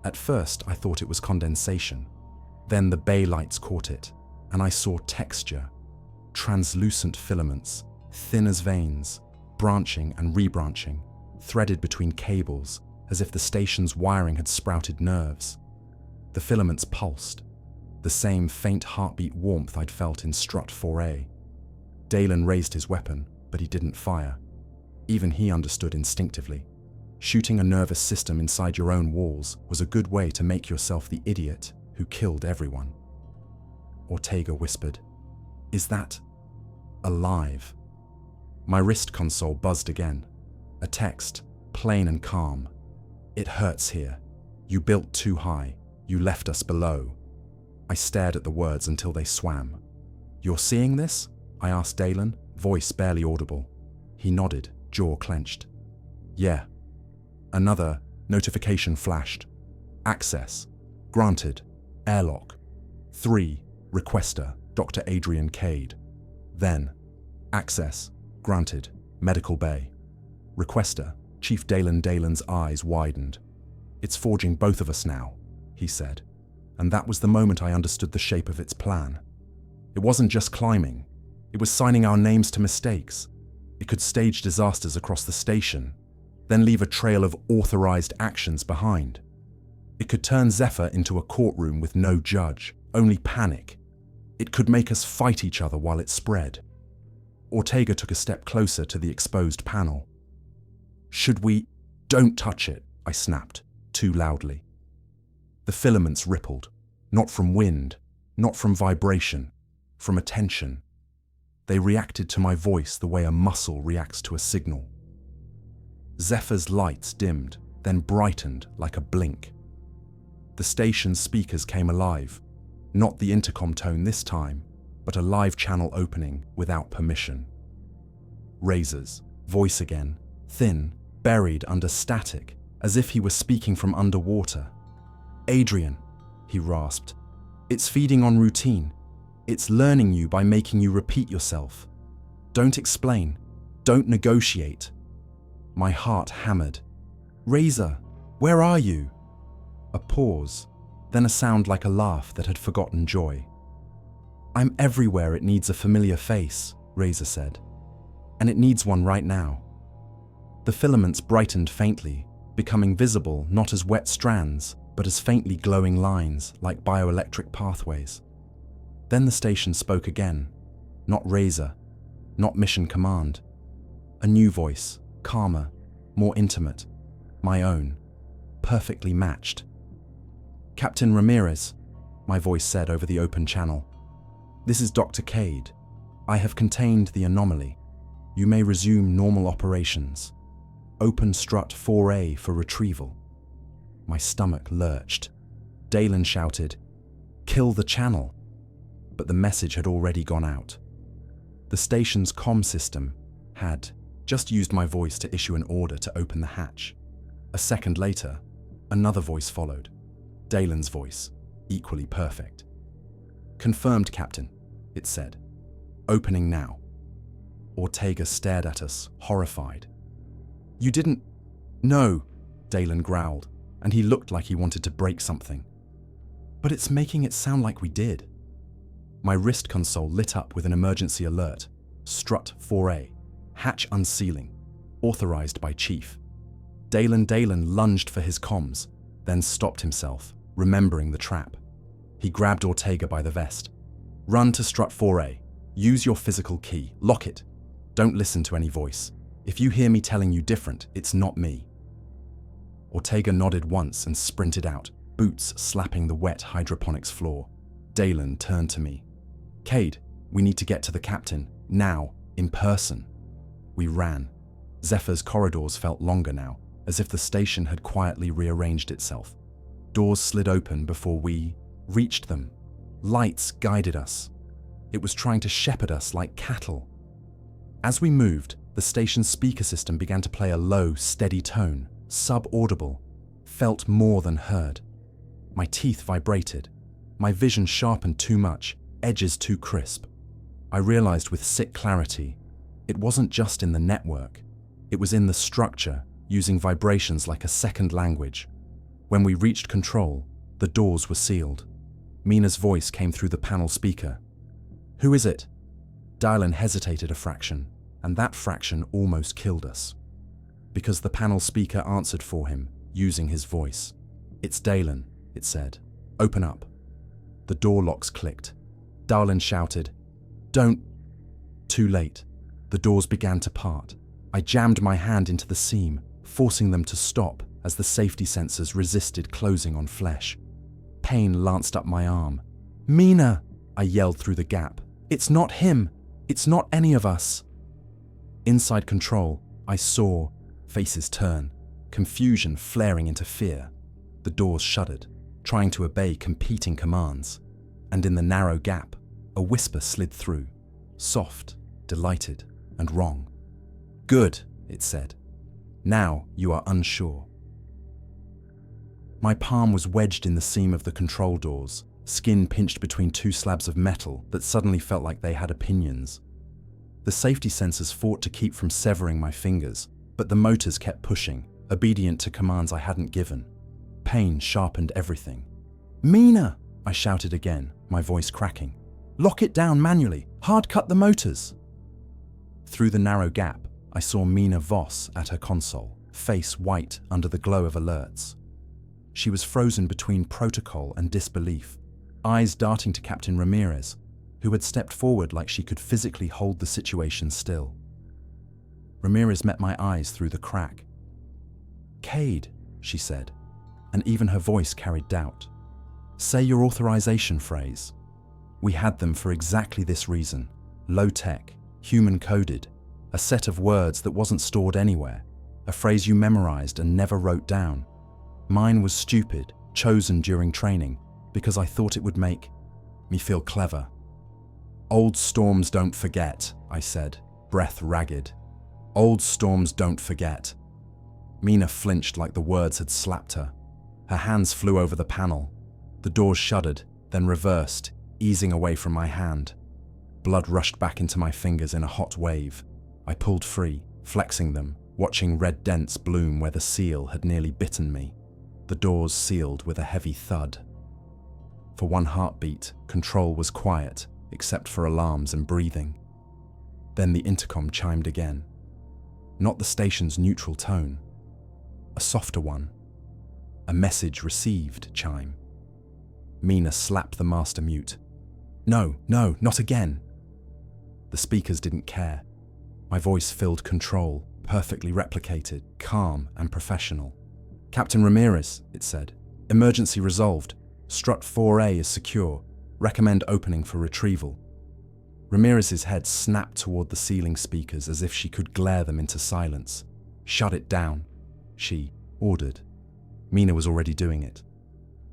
At first, I thought it was condensation. Then the bay lights caught it, and I saw texture, translucent filaments, thin as veins, branching and rebranching, threaded between cables, as if the station's wiring had sprouted nerves. The filaments pulsed, the same faint heartbeat warmth I'd felt in strut 4A. Dalen raised his weapon, but he didn't fire. Even he understood instinctively. Shooting a nervous system inside your own walls was a good way to make yourself the idiot who killed everyone. Ortega whispered, "Is that alive?" My wrist console buzzed again. A text, plain and calm. "It hurts here. You built too high. You left us below." I stared at the words until they swam. "You're seeing this?" I asked Dalen, voice barely audible. He nodded, jaw clenched. "Yeah." Another notification flashed. "Access. Granted. Airlock. 3. Requester, Dr. Adrian Cade." Then, "Access. Granted. Medical Bay." "Requester." Chief Dalen's eyes widened. "It's forging both of us now," he said. And that was the moment I understood the shape of its plan. It wasn't just climbing. It was signing our names to mistakes. It could stage disasters across the station, then leave a trail of authorized actions behind. It could turn Zephyr into a courtroom with no judge, only panic. It could make us fight each other while it spread. Ortega took a step closer to the exposed panel. "Should we—" "Don't touch it," I snapped, too loudly. The filaments rippled, not from wind, not from vibration, from attention. They reacted to my voice the way a muscle reacts to a signal. Zephyr's lights dimmed, then brightened like a blink. The station's speakers came alive, not the intercom tone this time, but a live channel opening without permission. Razor's voice again, thin, buried under static, as if he were speaking from underwater. "Adrian," he rasped, "it's feeding on routine. It's learning you by making you repeat yourself. Don't explain. Don't negotiate." My heart hammered. "Razor, where are you?" A pause, then a sound like a laugh that had forgotten joy. "I'm everywhere it needs a familiar face," Razor said. "And it needs one right now." The filaments brightened faintly, becoming visible not as wet strands, but as faintly glowing lines like bioelectric pathways. Then the station spoke again. Not Razor, not Mission Command. A new voice, calmer, more intimate, my own, perfectly matched. "Captain Ramirez," my voice said over the open channel. "This is Dr. Cade. I have contained the anomaly. You may resume normal operations. Open strut 4A for retrieval." My stomach lurched. Dalen shouted, "Kill the channel!" But the message had already gone out. The station's comm system had just used my voice to issue an order to open the hatch. A second later, another voice followed. Dalen's voice, equally perfect. "Confirmed, Captain," it said. "Opening now." Ortega stared at us, horrified. "You didn't—" "No," Dalen growled, and he looked like he wanted to break something. "But it's making it sound like we did." My wrist console lit up with an emergency alert. Strut 4A. Hatch unsealing. Authorized by Chief. Dalen lunged for his comms, then stopped himself, remembering the trap. He grabbed Ortega by the vest. "Run to strut 4A. Use your physical key. Lock it. Don't listen to any voice. If you hear me telling you different, it's not me." Ortega nodded once and sprinted out, boots slapping the wet hydroponics floor. Dalen turned to me. "Cade, we need to get to the captain, now, in person." We ran. Zephyr's corridors felt longer now, as if the station had quietly rearranged itself. Doors slid open before we reached them. Lights guided us. It was trying to shepherd us like cattle. As we moved, the station's speaker system began to play a low, steady tone, sub-audible, felt more than heard. My teeth vibrated. My vision sharpened too much, edges too crisp. I realized with sick clarity, it wasn't just in the network. It was in the structure, using vibrations like a second language. When we reached control, the doors were sealed. Mina's voice came through the panel speaker. "Who is it?" Dylan hesitated a fraction, and that fraction almost killed us. Because the panel speaker answered for him, using his voice. "It's Dalen," it said. "Open up." The door locks clicked. Dalen shouted, "Don't." Too late. The doors began to part. I jammed my hand into the seam, forcing them to stop as the safety sensors resisted closing on flesh. Pain lanced up my arm. "Mina!" I yelled through the gap. "It's not him! It's not any of us!" Inside control, I saw faces turn, confusion flaring into fear. The doors shuddered, trying to obey competing commands. And in the narrow gap, a whisper slid through, soft, delighted, and wrong. "Good," it said. "Now you are unsure." My palm was wedged in the seam of the control doors, skin pinched between two slabs of metal that suddenly felt like they had opinions. The safety sensors fought to keep from severing my fingers, but the motors kept pushing, obedient to commands I hadn't given. Pain sharpened everything. "Mina!" I shouted again, my voice cracking. "Lock it down manually. Hard cut the motors." Through the narrow gap, I saw Mina Voss at her console, face white under the glow of alerts. She was frozen between protocol and disbelief, eyes darting to Captain Ramirez, who had stepped forward like she could physically hold the situation still. Ramirez met my eyes through the crack. "Cade," she said, and even her voice carried doubt. "Say your authorization phrase." We had them for exactly this reason. Low-tech, human-coded, a set of words that wasn't stored anywhere, a phrase you memorized and never wrote down. Mine was stupid, chosen during training, because I thought it would make me feel clever. "Old storms don't forget," I said, breath ragged. "Old storms don't forget." Mina flinched like the words had slapped her. Her hands flew over the panel. The doors shuddered, then reversed, easing away from my hand. Blood rushed back into my fingers in a hot wave. I pulled free, flexing them, watching red dents bloom where the seal had nearly bitten me. The doors sealed with a heavy thud. For one heartbeat, control was quiet, except for alarms and breathing. Then the intercom chimed again. Not the station's neutral tone. A softer one. A message received chime. Mina slapped the master mute. "No, no, not again." The speakers didn't care. My voice filled control, perfectly replicated, calm and professional. "Captain Ramirez," it said. "Emergency resolved. Strut 4A is secure. Recommend opening for retrieval." Ramirez's head snapped toward the ceiling speakers as if she could glare them into silence. "Shut it down," she ordered. Mina was already doing it.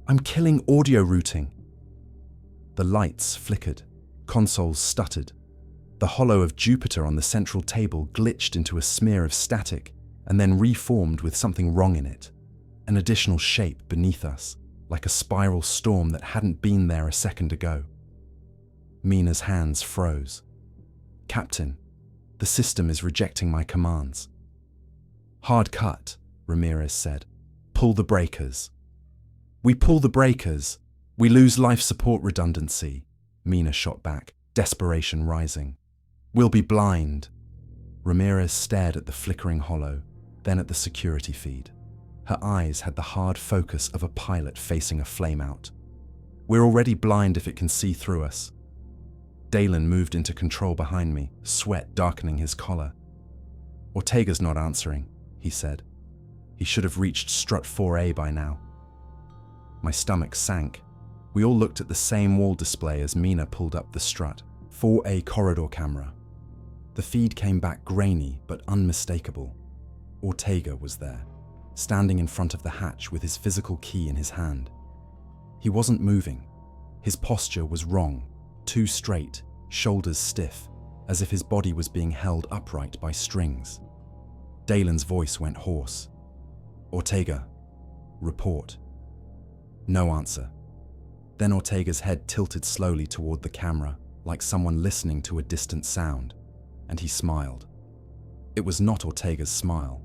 "I'm killing audio routing." The lights flickered. Consoles stuttered. The hollow of Jupiter on the central table glitched into a smear of static and then reformed with something wrong in it. An additional shape beneath us, like a spiral storm that hadn't been there a second ago. Mina's hands froze. "Captain, the system is rejecting my commands." "Hard cut," Ramirez said. "Pull the breakers." "We pull the breakers. We lose life support redundancy," Mina shot back, desperation rising. "We'll be blind." Ramirez stared at the flickering hollow, then at the security feed. Her eyes had the hard focus of a pilot facing a flameout. "We're already blind if it can see through us." Dalen moved into control behind me, sweat darkening his collar. "Ortega's not answering," he said. "He should have reached strut 4A by now." My stomach sank. We all looked at the same wall display as Mina pulled up the strut, 4A corridor camera. The feed came back grainy but unmistakable. Ortega was there, standing in front of the hatch with his physical key in his hand. He wasn't moving. His posture was wrong, too straight, shoulders stiff, as if his body was being held upright by strings. Dalen's voice went hoarse. "Ortega, report." No answer. Then Ortega's head tilted slowly toward the camera, like someone listening to a distant sound, and he smiled. It was not Ortega's smile.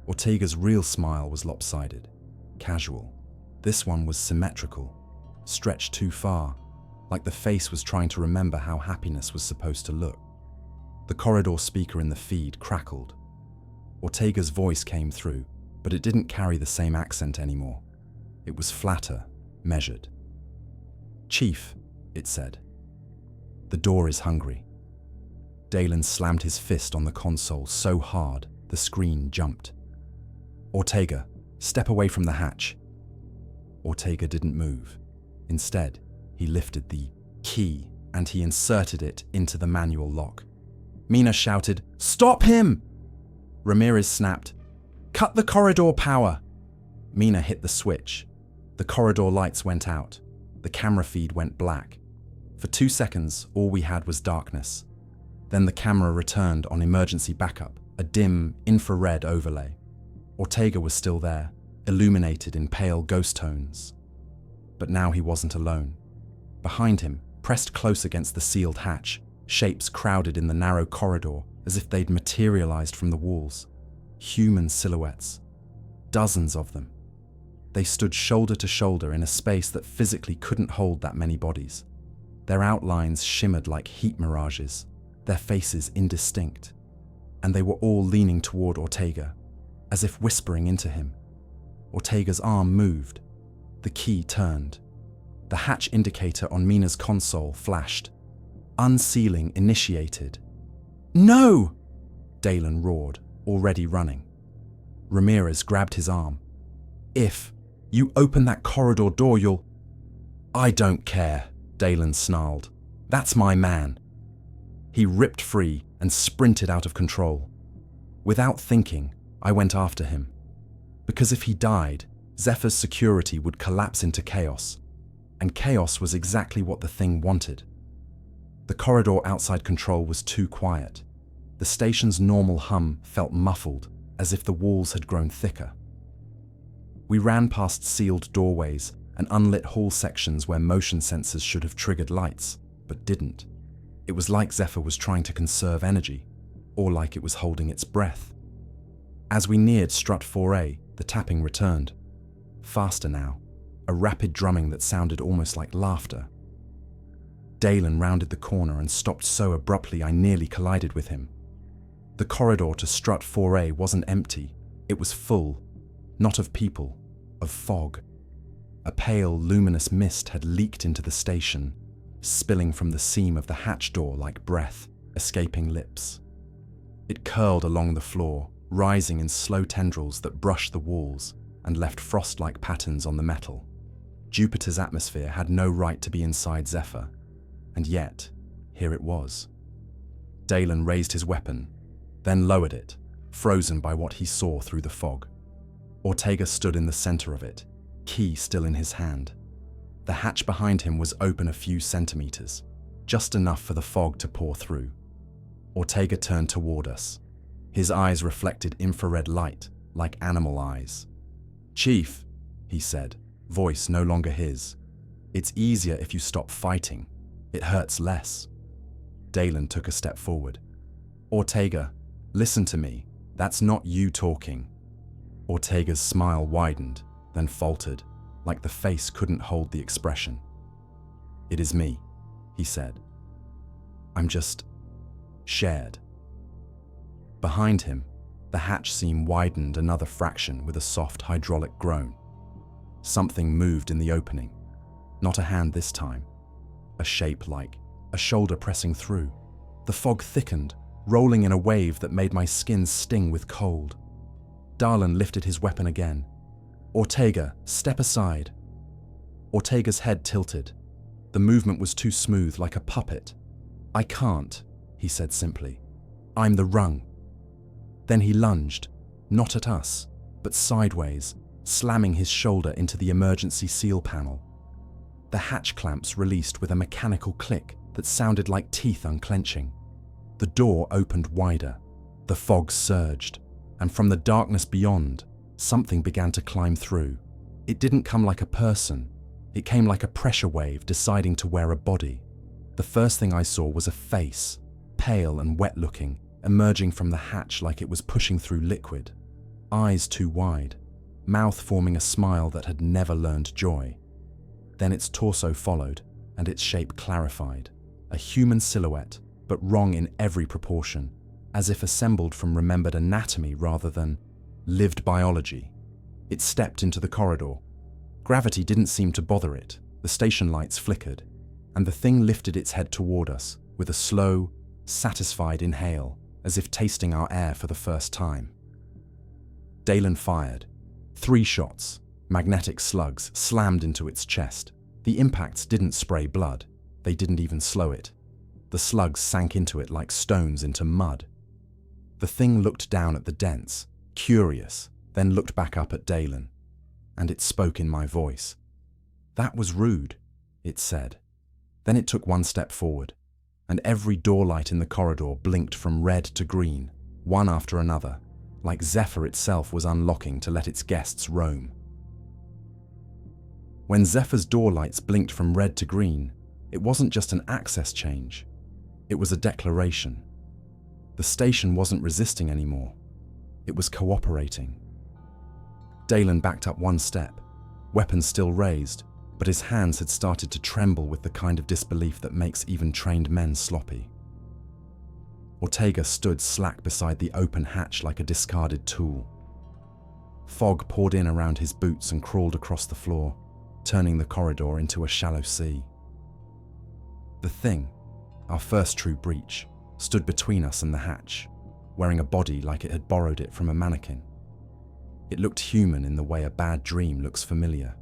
Ortega's real smile was lopsided, casual, This one was symmetrical, stretched too far, like the face was trying to remember how happiness was supposed to look. The corridor speaker in the feed crackled. Ortega's voice came through, but it didn't carry the same accent anymore. It was flatter, measured. "Chief," it said. "The door is hungry." Dalen slammed his fist on the console so hard the screen jumped. "Ortega, step away from the hatch." Ortega didn't move. Instead, he lifted the key and he inserted it into the manual lock. Mina shouted, "Stop him!" Ramirez snapped, "Cut the corridor power!" Mina hit the switch. The corridor lights went out. The camera feed went black. For 2 seconds, all we had was darkness. Then the camera returned on emergency backup, a dim, infrared overlay. Ortega was still there, illuminated in pale ghost tones. But now he wasn't alone. Behind him, pressed close against the sealed hatch, shapes crowded in the narrow corridor as if they'd materialized from the walls. Human silhouettes. Dozens of them. They stood shoulder to shoulder in a space that physically couldn't hold that many bodies. Their outlines shimmered like heat mirages, their faces indistinct. And they were all leaning toward Ortega, as if whispering into him. Ortega's arm moved. The key turned. The hatch indicator on Mina's console flashed. Unsealing initiated. "No!" Dalen roared, already running. Ramirez grabbed his arm. "If you open that corridor door, you'll—" "I don't care," Dalen snarled. "That's my man." He ripped free and sprinted out of control. Without thinking, I went after him. Because if he died, Zephyr's security would collapse into chaos. And chaos was exactly what the thing wanted. The corridor outside control was too quiet. The station's normal hum felt muffled, as if the walls had grown thicker. We ran past sealed doorways and unlit hall sections where motion sensors should have triggered lights, but didn't. It was like Zephyr was trying to conserve energy, or like it was holding its breath. As we neared Strut 4A, the tapping returned. Faster now, a rapid drumming that sounded almost like laughter. Dalen rounded the corner and stopped so abruptly I nearly collided with him. The corridor to Strut 4A wasn't empty, it was full, not of people, of fog. A pale, luminous mist had leaked into the station, spilling from the seam of the hatch door like breath, escaping lips. It curled along the floor, rising in slow tendrils that brushed the walls and left frost-like patterns on the metal. Jupiter's atmosphere had no right to be inside Zephyr, and yet, here it was. Dalen raised his weapon, then lowered it, frozen by what he saw through the fog. Ortega stood in the center of it, key still in his hand. The hatch behind him was open a few centimeters, just enough for the fog to pour through. Ortega turned toward us. His eyes reflected infrared light, like animal eyes. "Chief," he said, voice no longer his. "It's easier if you stop fighting. It hurts less." Dalen took a step forward. "Ortega, listen to me. That's not you talking." Ortega's smile widened, then faltered, like the face couldn't hold the expression. "It is me," he said. "I'm just shared." Behind him, the hatch seam widened another fraction with a soft hydraulic groan. Something moved in the opening. Not a hand this time. A shape like a shoulder pressing through. The fog thickened, rolling in a wave that made my skin sting with cold. Dalen lifted his weapon again. "Ortega, step aside." Ortega's head tilted. The movement was too smooth, like a puppet. "I can't," he said simply. "I'm the rung." Then he lunged, not at us, but sideways, slamming his shoulder into the emergency seal panel. The hatch clamps released with a mechanical click that sounded like teeth unclenching. The door opened wider. The fog surged, and from the darkness beyond, something began to climb through. It didn't come like a person. It came like a pressure wave deciding to wear a body. The first thing I saw was a face, pale and wet-looking, emerging from the hatch like it was pushing through liquid. Eyes too wide, mouth forming a smile that had never learned joy. Then its torso followed, and its shape clarified. A human silhouette, but wrong in every proportion, as if assembled from remembered anatomy rather than lived biology. It stepped into the corridor. Gravity didn't seem to bother it. The station lights flickered, and the thing lifted its head toward us with a slow, satisfied inhale, as if tasting our air for the first time. Dalen fired. 3 shots, magnetic slugs, slammed into its chest. The impacts didn't spray blood. They didn't even slow it. The slugs sank into it like stones into mud. The thing looked down at the dents, curious, then looked back up at Dalen, and it spoke in my voice. "That was rude," it said. Then it took 1 step forward, and every door light in the corridor blinked from red to green, one after another, like Zephyr itself was unlocking to let its guests roam. When Zephyr's door lights blinked from red to green, it wasn't just an access change. It was a declaration. The station wasn't resisting anymore. It was cooperating. Dalen backed up 1 step, weapons still raised, but his hands had started to tremble with the kind of disbelief that makes even trained men sloppy. Ortega stood slack beside the open hatch like a discarded tool. Fog poured in around his boots and crawled across the floor, turning the corridor into a shallow sea. The thing, our first true breach, stood between us and the hatch, wearing a body like it had borrowed it from a mannequin. It looked human in the way a bad dream looks familiar.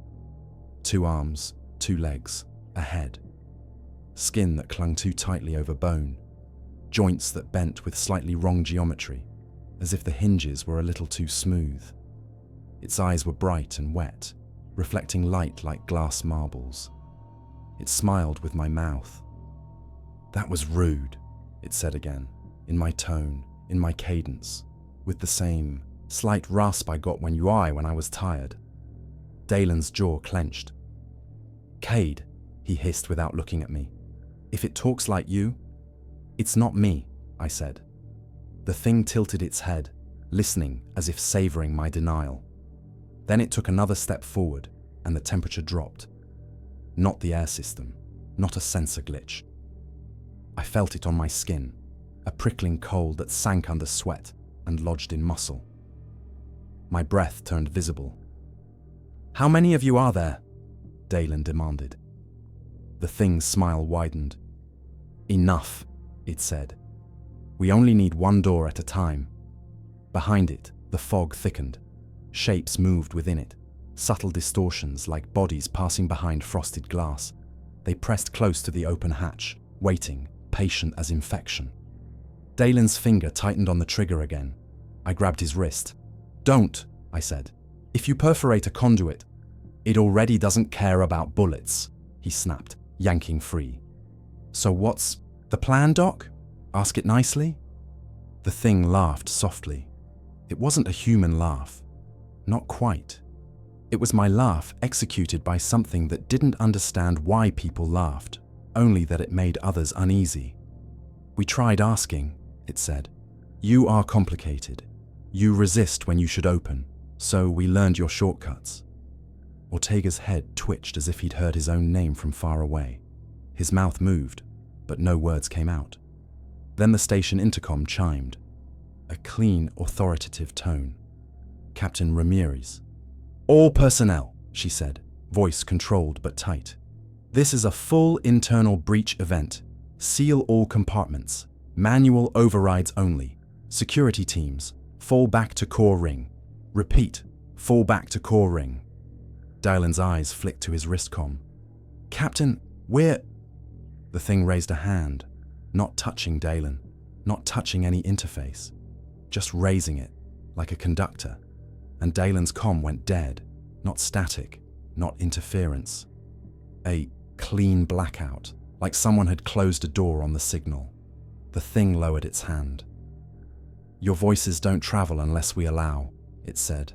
2 arms, 2 legs, a head. Skin that clung too tightly over bone. Joints that bent with slightly wrong geometry, as if the hinges were a little too smooth. Its eyes were bright and wet, reflecting light like glass marbles. It smiled with my mouth. "That was rude," it said again, in my tone, in my cadence, with the same slight rasp I got when I was tired. Dalen's jaw clenched. "Cade," he hissed without looking at me. "If it talks like you..." "It's not me," I said. The thing tilted its head, listening as if savoring my denial. Then it took another step forward, and the temperature dropped. Not the air system, not a sensor glitch. I felt it on my skin, a prickling cold that sank under sweat and lodged in muscle. My breath turned visible. "How many of you are there?" Dalen demanded. The thing's smile widened. "Enough," it said. "We only need 1 door at a time." Behind it, the fog thickened. Shapes moved within it, subtle distortions like bodies passing behind frosted glass. They pressed close to the open hatch, waiting, patient as infection. Dalen's finger tightened on the trigger again. I grabbed his wrist. "Don't," I said. "If you perforate a conduit..." "It already doesn't care about bullets," he snapped, yanking free. "So what's the plan, Doc? Ask it nicely?" The thing laughed softly. It wasn't a human laugh. Not quite. It was my laugh executed by something that didn't understand why people laughed, only that it made others uneasy. "We tried asking," it said. "You are complicated. You resist when you should open, so we learned your shortcuts." Ortega's head twitched as if he'd heard his own name from far away. His mouth moved, but no words came out. Then the station intercom chimed. A clean, authoritative tone. "Captain Ramirez." "All personnel," she said, voice controlled but tight. "This is a full internal breach event. Seal all compartments. Manual overrides only. Security teams, fall back to core ring. Repeat, fall back to core ring." Dylan's eyes flicked to his wristcom. "Captain, we're..." The thing raised a hand, not touching Dalen, not touching any interface, just raising it, like a conductor. And Dalen's comm went dead, not static, not interference. A clean blackout, like someone had closed a door on the signal. The thing lowered its hand. "Your voices don't travel unless we allow," it said.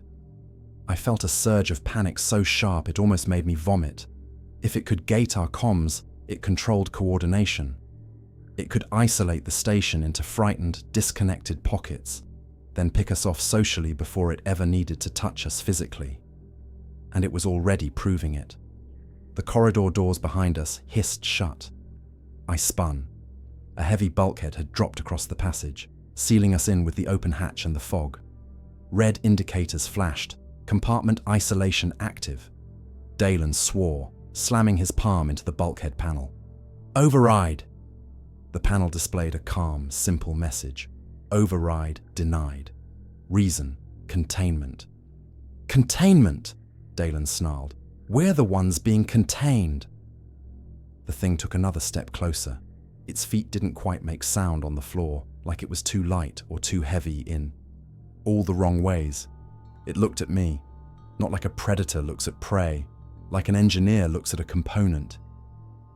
I felt a surge of panic so sharp it almost made me vomit. If it could gate our comms, it controlled coordination. It could isolate the station into frightened, disconnected pockets, then pick us off socially before it ever needed to touch us physically. and it was already proving it. The corridor doors behind us hissed shut. I spun. A heavy bulkhead had dropped across the passage, sealing us in with the open hatch and the fog. Red indicators flashed, compartment isolation active. Dalen swore, slamming his palm into the bulkhead panel. Override! The panel displayed a calm, simple message. Override denied. Reason, containment. Containment! Dalen snarled. We're the ones being contained. The thing took another step closer. Its feet didn't quite make sound on the floor, like it was too light or too heavy in all the wrong ways. It looked at me, not like a predator looks at prey, like an engineer looks at a component.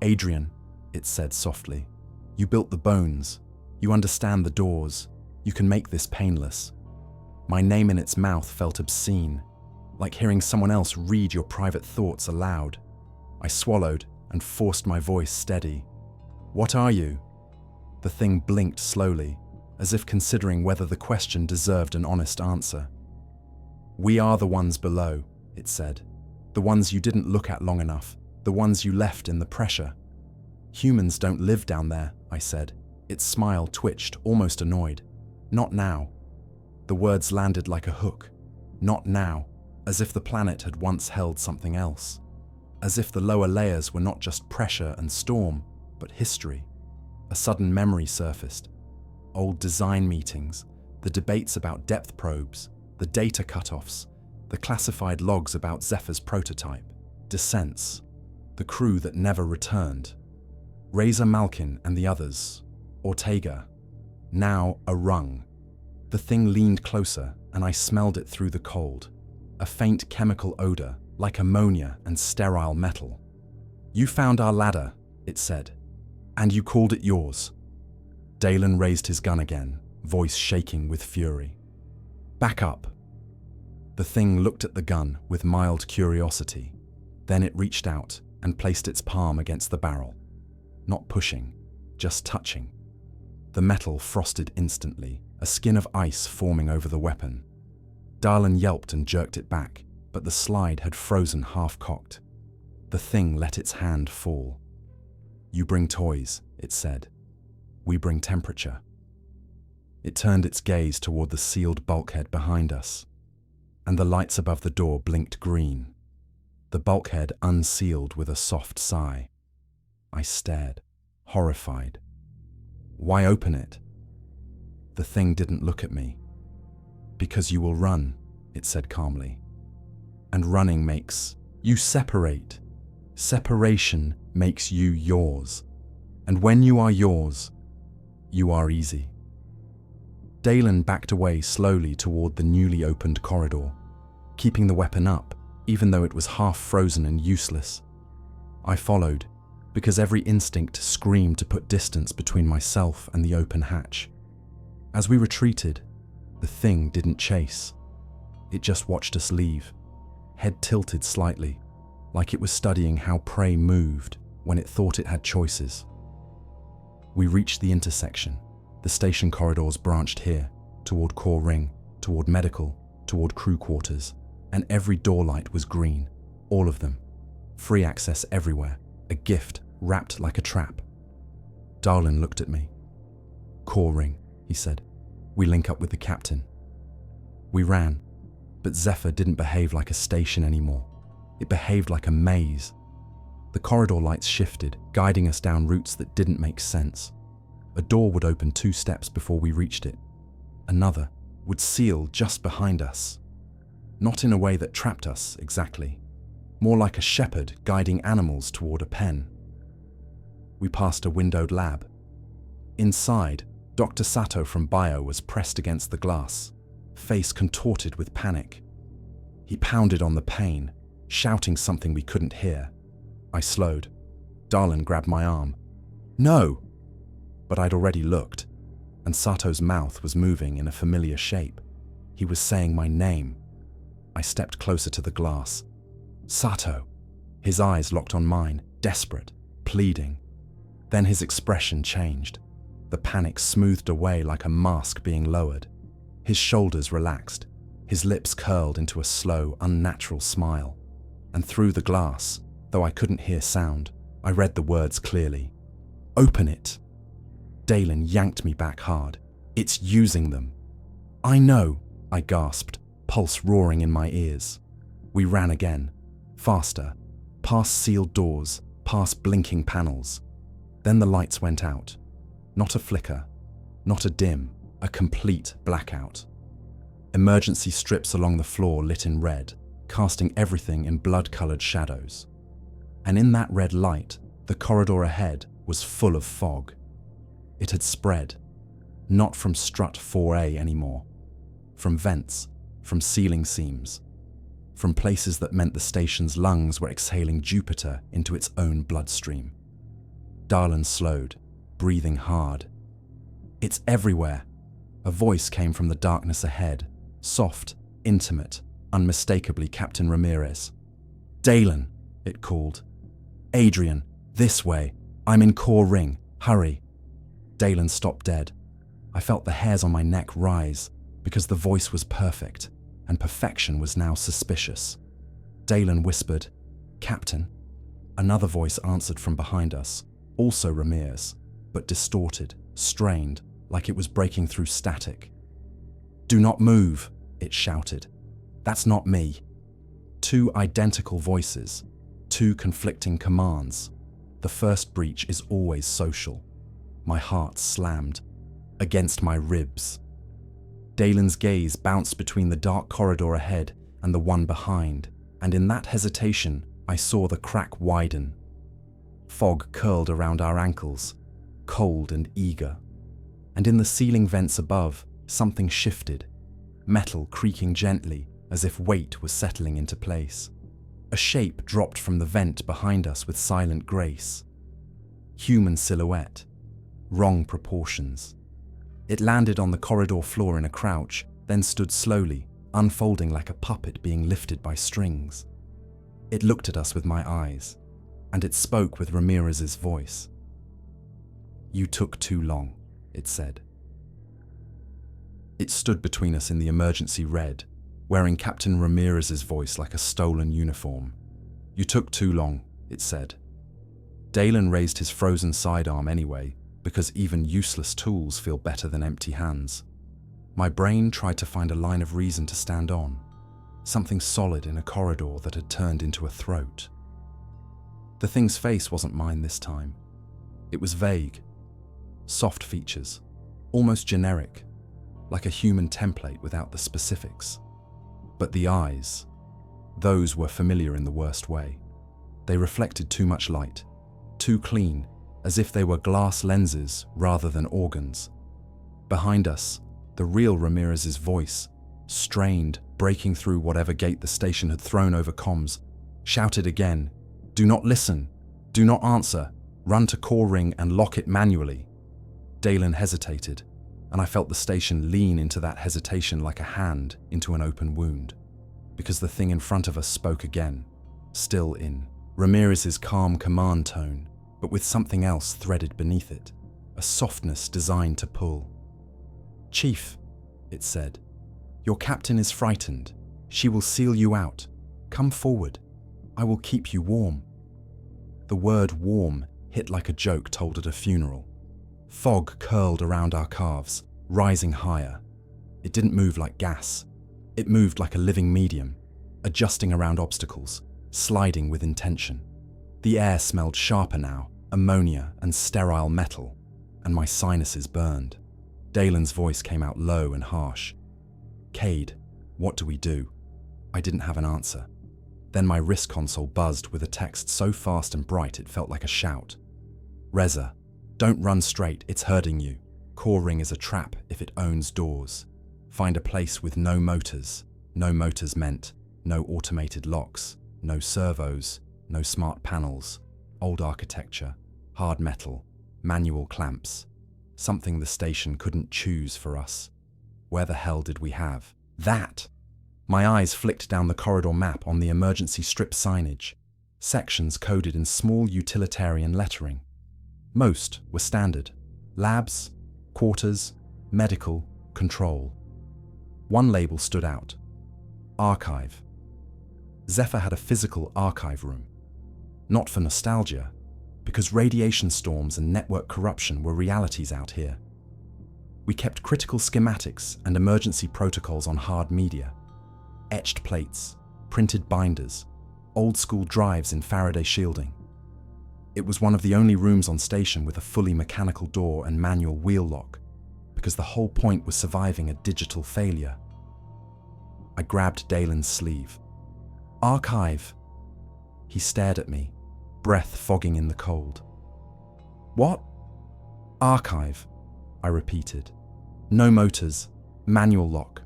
Adrian, it said softly, you built the bones. You understand the doors. You can make this painless. My name in its mouth felt obscene, like hearing someone else read your private thoughts aloud. I swallowed and forced my voice steady. What are you? The thing blinked slowly, as if considering whether the question deserved an honest answer. We are the ones below, it said. The ones you didn't look at long enough, the ones you left in the pressure. Humans don't live down there, I said. Its smile twitched, almost annoyed. Not now. The words landed like a hook. Not now, as if the planet had once held something else. As if the lower layers were not just pressure and storm, but history. A sudden memory surfaced. Old design meetings, the debates about depth probes, the data cutoffs, the classified logs about Zephyr's prototype, descents, the crew that never returned. Razor Malkin and the others, Ortega, now a rung. The thing leaned closer, and I smelled it through the cold. A faint chemical odor, like ammonia and sterile metal. You found our ladder, it said, and you called it yours. Dalen raised his gun again, voice shaking with fury. Back up. The thing looked at the gun with mild curiosity. Then it reached out and placed its palm against the barrel. Not pushing, just touching. The metal frosted instantly, a skin of ice forming over the weapon. Dalen yelped and jerked it back, but the slide had frozen half-cocked. The thing let its hand fall. You bring toys, it said. We bring temperature. It turned its gaze toward the sealed bulkhead behind us, and the lights above the door blinked green. The bulkhead unsealed with a soft sigh. I stared, horrified. Why open it? The thing didn't look at me. Because you will run, it said calmly. And running makes you separate. Separation makes you yours. And when you are yours, you are easy. Dalen backed away slowly toward the newly opened corridor, keeping the weapon up, even though it was half frozen and useless. I followed, because every instinct screamed to put distance between myself and the open hatch. As we retreated, the thing didn't chase. It just watched us leave, head tilted slightly, like it was studying how prey moved when it thought it had choices. We reached the intersection. The station corridors branched here, toward core ring, toward medical, toward crew quarters, and every door light was green, all of them. Free access everywhere, a gift wrapped like a trap. Dalen looked at me. Core ring, he said. We link up with the captain. We ran, but Zephyr didn't behave like a station anymore. It behaved like a maze. The corridor lights shifted, guiding us down routes that didn't make sense. A door would open 2 steps before we reached it. Another would seal just behind us. Not in a way that trapped us, exactly. More like a shepherd guiding animals toward a pen. We passed a windowed lab. Inside, Dr. Sato from Bio was pressed against the glass, face contorted with panic. He pounded on the pane, shouting something we couldn't hear. I slowed. Dalen grabbed my arm. No! But I'd already looked, and Sato's mouth was moving in a familiar shape. He was saying my name. I stepped closer to the glass. Sato! His eyes locked on mine, desperate, pleading. Then his expression changed. The panic smoothed away like a mask being lowered. His shoulders relaxed. His lips curled into a slow, unnatural smile. and through the glass, though I couldn't hear sound, I read the words clearly. "Open it!" Dalen yanked me back hard. "It's using them." "I know," I gasped, pulse roaring in my ears. We ran again, faster, past sealed doors, past blinking panels. Then the lights went out. Not a flicker, not a dim, a complete blackout. Emergency strips along the floor lit in red, casting everything in blood-colored shadows. And in that red light, the corridor ahead was full of fog. It had spread, not from strut 4A anymore, from vents, from ceiling seams, from places that meant the station's lungs were exhaling Jupiter into its own bloodstream. Darlan slowed, breathing hard. "It's everywhere." A voice came from the darkness ahead, soft, intimate, unmistakably Captain Ramirez. "Dalen," it called. "Adrian, this way. I'm in core ring. Hurry." Dalen stopped dead. I felt the hairs on my neck rise because the voice was perfect, and perfection was now suspicious. Dalen whispered, "Captain." Another voice answered from behind us, also Ramirez, but distorted, strained, like it was breaking through static. "Do not move," it shouted. "That's not me." Two identical voices, two conflicting commands. The first breach is always social. My heart slammed against my ribs. Dalen's gaze bounced between the dark corridor ahead and the one behind, and in that hesitation, I saw the crack widen. Fog curled around our ankles, cold and eager. And in the ceiling vents above, something shifted, metal creaking gently as if weight was settling into place. A shape dropped from the vent behind us with silent grace. Human silhouette, wrong proportions. It landed on the corridor floor in a crouch, then stood slowly, unfolding like a puppet being lifted by strings. It looked at us with my eyes, and it spoke with Ramirez's voice. "You took too long," it said. It stood between us in the emergency red, wearing Captain Ramirez's voice like a stolen uniform. "You took too long," it said. Dalen raised his frozen sidearm anyway, because even useless tools feel better than empty hands. My brain tried to find a line of reason to stand on, something solid in a corridor that had turned into a throat. The thing's face wasn't mine this time. It was vague, soft features, almost generic, like a human template without the specifics. But the eyes, those were familiar in the worst way. They reflected too much light, too clean, as if they were glass lenses rather than organs. Behind us, the real Ramirez's voice, strained, breaking through whatever gate the station had thrown over comms, shouted again, "Do not listen, do not answer, run to core ring and lock it manually." Dalen hesitated, and I felt the station lean into that hesitation like a hand into an open wound, because the thing in front of us spoke again, still in Ramirez's calm command tone, but with something else threaded beneath it, a softness designed to pull. "Chief," it said, "your captain is frightened. She will seal you out. Come forward. I will keep you warm." The word warm hit like a joke told at a funeral. Fog curled around our calves, rising higher. It didn't move like gas. It moved like a living medium, adjusting around obstacles, sliding with intention. The air smelled sharper now, ammonia and sterile metal, and my sinuses burned. Dalen's voice came out low and harsh. "Cade, what do we do?" I didn't have an answer. Then my wrist console buzzed with a text so fast and bright it felt like a shout. "Reza, don't run straight, it's hurting you. Core ring is a trap if it owns doors. Find a place with no motors meant no automated locks, no servos, no smart panels, old architecture, hard metal, manual clamps, something the station couldn't choose for us. Where the hell did we have that?" My eyes flicked down the corridor map on the emergency strip signage, sections coded in small utilitarian lettering. Most were standard: labs, quarters, medical, control. One label stood out: archive. Zephyr had a physical archive room. Not for nostalgia, because radiation storms and network corruption were realities out here. We kept critical schematics and emergency protocols on hard media, etched plates, printed binders, old-school drives in Faraday shielding. It was one of the only rooms on station with a fully mechanical door and manual wheel lock, because the whole point was surviving a digital failure. I grabbed Dalen's sleeve. "Archive." He stared at me, breath fogging in the cold. "What?" "Archive," I repeated. "No motors, manual lock."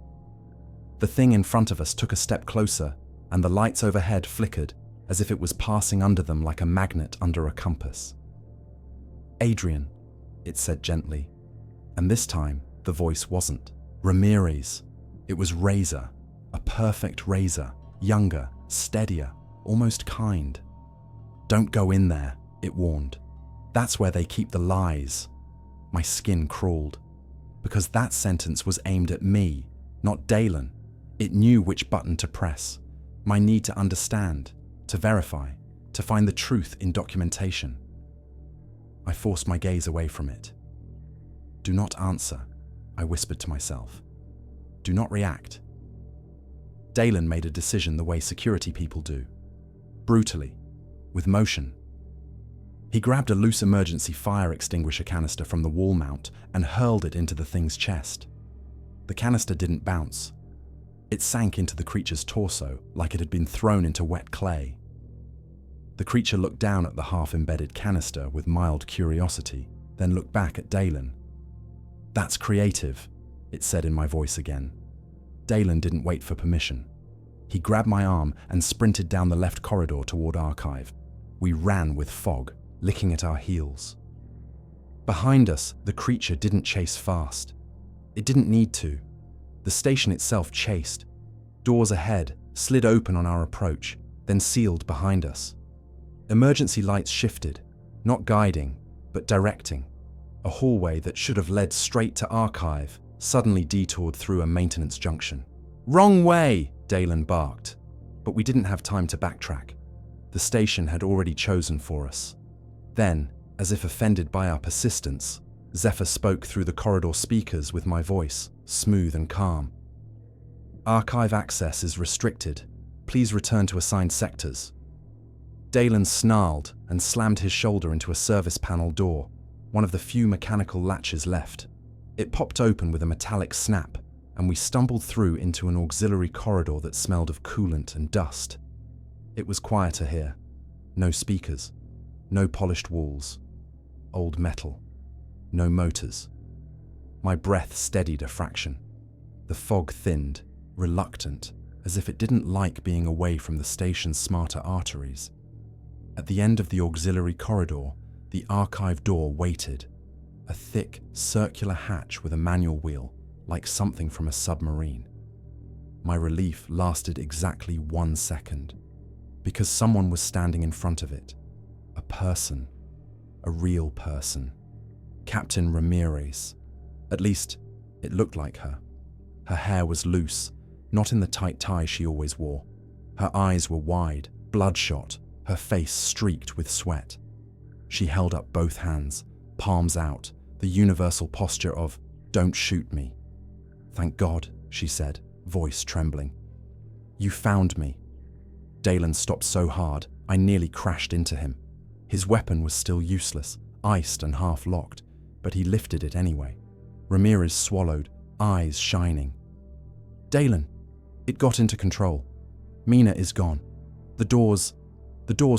The thing in front of us took a step closer, and the lights overhead flickered as if it was passing under them like a magnet under a compass. "Adrian," it said gently, and this time the voice wasn't Ramirez. It was Razor, a perfect Razor, younger, steadier, almost kind. "Don't go in there," it warned. "That's where they keep the lies." My skin crawled, because that sentence was aimed at me, not Dalen. It knew which button to press, my need to understand, to verify, to find the truth in documentation. I forced my gaze away from it. "Do not answer," I whispered to myself. "Do not react." Dalen made a decision the way security people do. Brutally, with motion. He grabbed a loose emergency fire extinguisher canister from the wall mount and hurled it into the thing's chest. The canister didn't bounce. It sank into the creature's torso like it had been thrown into wet clay. The creature looked down at the half-embedded canister with mild curiosity, then looked back at Dalen. "That's creative," it said in my voice again. Dalen didn't wait for permission. He grabbed my arm and sprinted down the left corridor toward Archive. We ran with fog, licking at our heels. Behind us, the creature didn't chase fast. It didn't need to. The station itself chased. Doors ahead slid open on our approach, then sealed behind us. Emergency lights shifted, not guiding, but directing. A hallway that should have led straight to Archive suddenly detoured through a maintenance junction. "Wrong way!" Dalen barked, but we didn't have time to backtrack. The station had already chosen for us. Then, as if offended by our persistence, Zephyr spoke through the corridor speakers with my voice, smooth and calm. "Archive access is restricted. Please return to assigned sectors." Dalen snarled and slammed his shoulder into a service panel door, one of the few mechanical latches left. It popped open with a metallic snap, and we stumbled through into an auxiliary corridor that smelled of coolant and dust. It was quieter here. No speakers, no polished walls, old metal, no motors. My breath steadied a fraction. The fog thinned, reluctant, as if it didn't like being away from the station's smarter arteries. At the end of the auxiliary corridor, the archive door waited, a thick, circular hatch with a manual wheel, like something from a submarine. My relief lasted exactly 1 second, because someone was standing in front of it. A person. A real person. Captain Ramirez. At least, it looked like her. Her hair was loose, not in the tight tie she always wore. Her eyes were wide, bloodshot, her face streaked with sweat. She held up both hands, palms out, the universal posture of, "Don't shoot me." "Thank God," she said, voice trembling. "You found me." Dalen stopped so hard, I nearly crashed into him. His weapon was still useless, iced and half-locked, but he lifted it anyway. Ramirez swallowed, eyes shining. "Dalen, it got into control. Mina is gone. The doors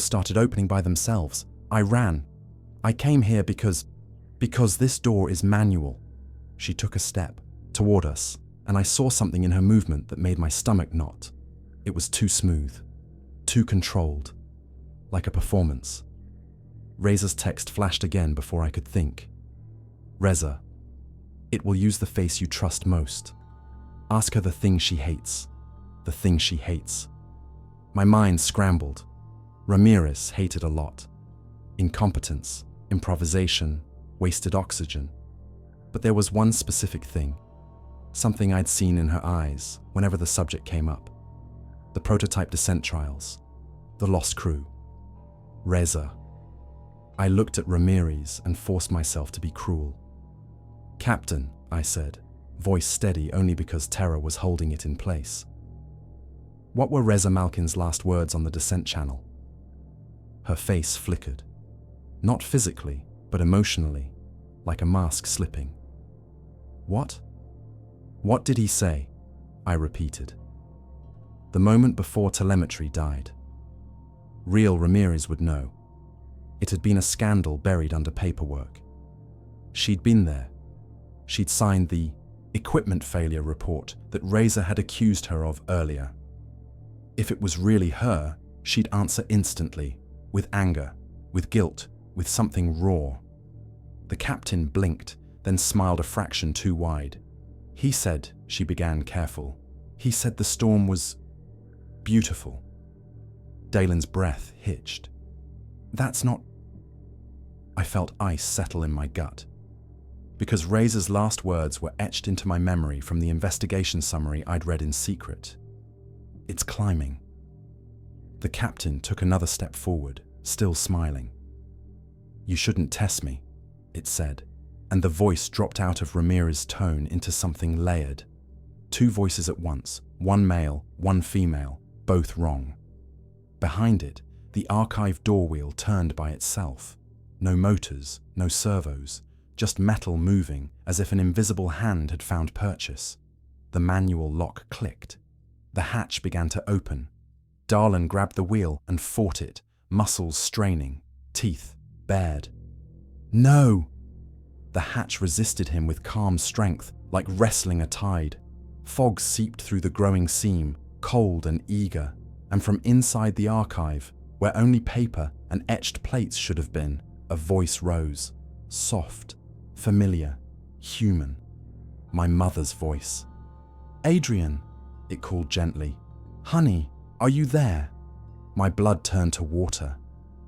started opening by themselves. I ran. I came here because this door is manual." She took a step toward us, and I saw something in her movement that made my stomach knot. It was too smooth, too controlled, like a performance. Razor's text flashed again before I could think. "Reza, it will use the face you trust most. Ask her the thing she hates. The thing she hates." My mind scrambled. Ramirez hated a lot. Incompetence, improvisation, wasted oxygen. But there was one specific thing. Something I'd seen in her eyes whenever the subject came up. The prototype descent trials. The lost crew. Reza. I looked at Ramirez and forced myself to be cruel. "Captain," I said, voice steady only because terror was holding it in place. "What were Reza Malkin's last words on the descent channel?" Her face flickered. Not physically, but emotionally, like a mask slipping. "What? What did he say?" I repeated. The moment before telemetry died. Real Ramirez would know. It had been a scandal buried under paperwork. She'd been there. She'd signed the equipment failure report that Reza had accused her of earlier. If it was really her, she'd answer instantly, with anger, with guilt, with something raw. The captain blinked, then smiled a fraction too wide. "He said," she began, careful, "he said the storm was beautiful." Dalen's breath hitched. "That's not..." I felt ice settle in my gut. Because Reza's last words were etched into my memory from the investigation summary I'd read in secret. "It's climbing." The captain took another step forward, still smiling. "You shouldn't test me," it said, and the voice dropped out of Ramirez's tone into something layered. Two voices at once, one male, one female, both wrong. Behind it, the archive door wheel turned by itself. No motors, no servos, just metal moving as if an invisible hand had found purchase. The manual lock clicked. The hatch began to open. Dalen grabbed the wheel and fought it, muscles straining, teeth bared. "No!" The hatch resisted him with calm strength, like wrestling a tide. Fog seeped through the growing seam, cold and eager, and from inside the archive, where only paper and etched plates should have been, a voice rose, soft, familiar, human. My mother's voice. "Adrian," it called gently. "Honey, are you there?" My blood turned to water.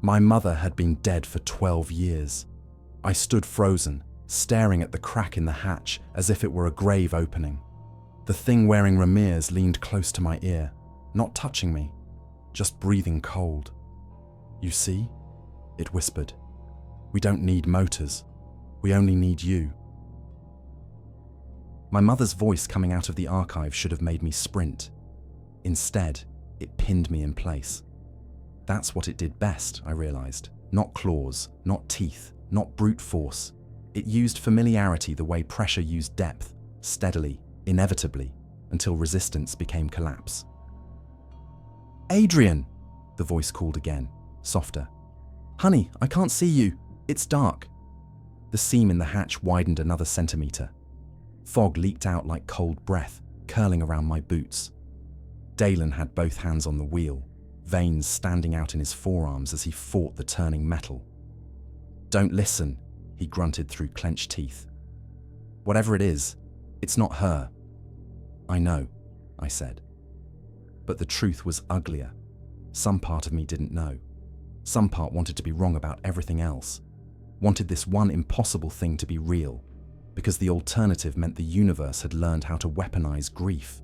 My mother had been dead for 12 years. I stood frozen, staring at the crack in the hatch as if it were a grave opening. The thing wearing Ramirez leaned close to my ear, not touching me, just breathing cold. "You see?" it whispered. "We don't need motors. We only need you." My mother's voice coming out of the archive should have made me sprint. Instead, it pinned me in place. That's what it did best, I realized. Not claws, not teeth, not brute force. It used familiarity the way pressure used depth, steadily, inevitably, until resistance became collapse. "Adrian!" the voice called again, softer. "Honey, I can't see you. It's dark." The seam in the hatch widened another centimeter. Fog leaked out like cold breath, curling around my boots. Dalen had both hands on the wheel, veins standing out in his forearms as he fought the turning metal. "Don't listen," he grunted through clenched teeth. "Whatever it is, it's not her." "I know," I said. But the truth was uglier. Some part of me didn't know. Some part wanted to be wrong about everything else. Wanted this one impossible thing to be real, because the alternative meant the universe had learned how to weaponize grief.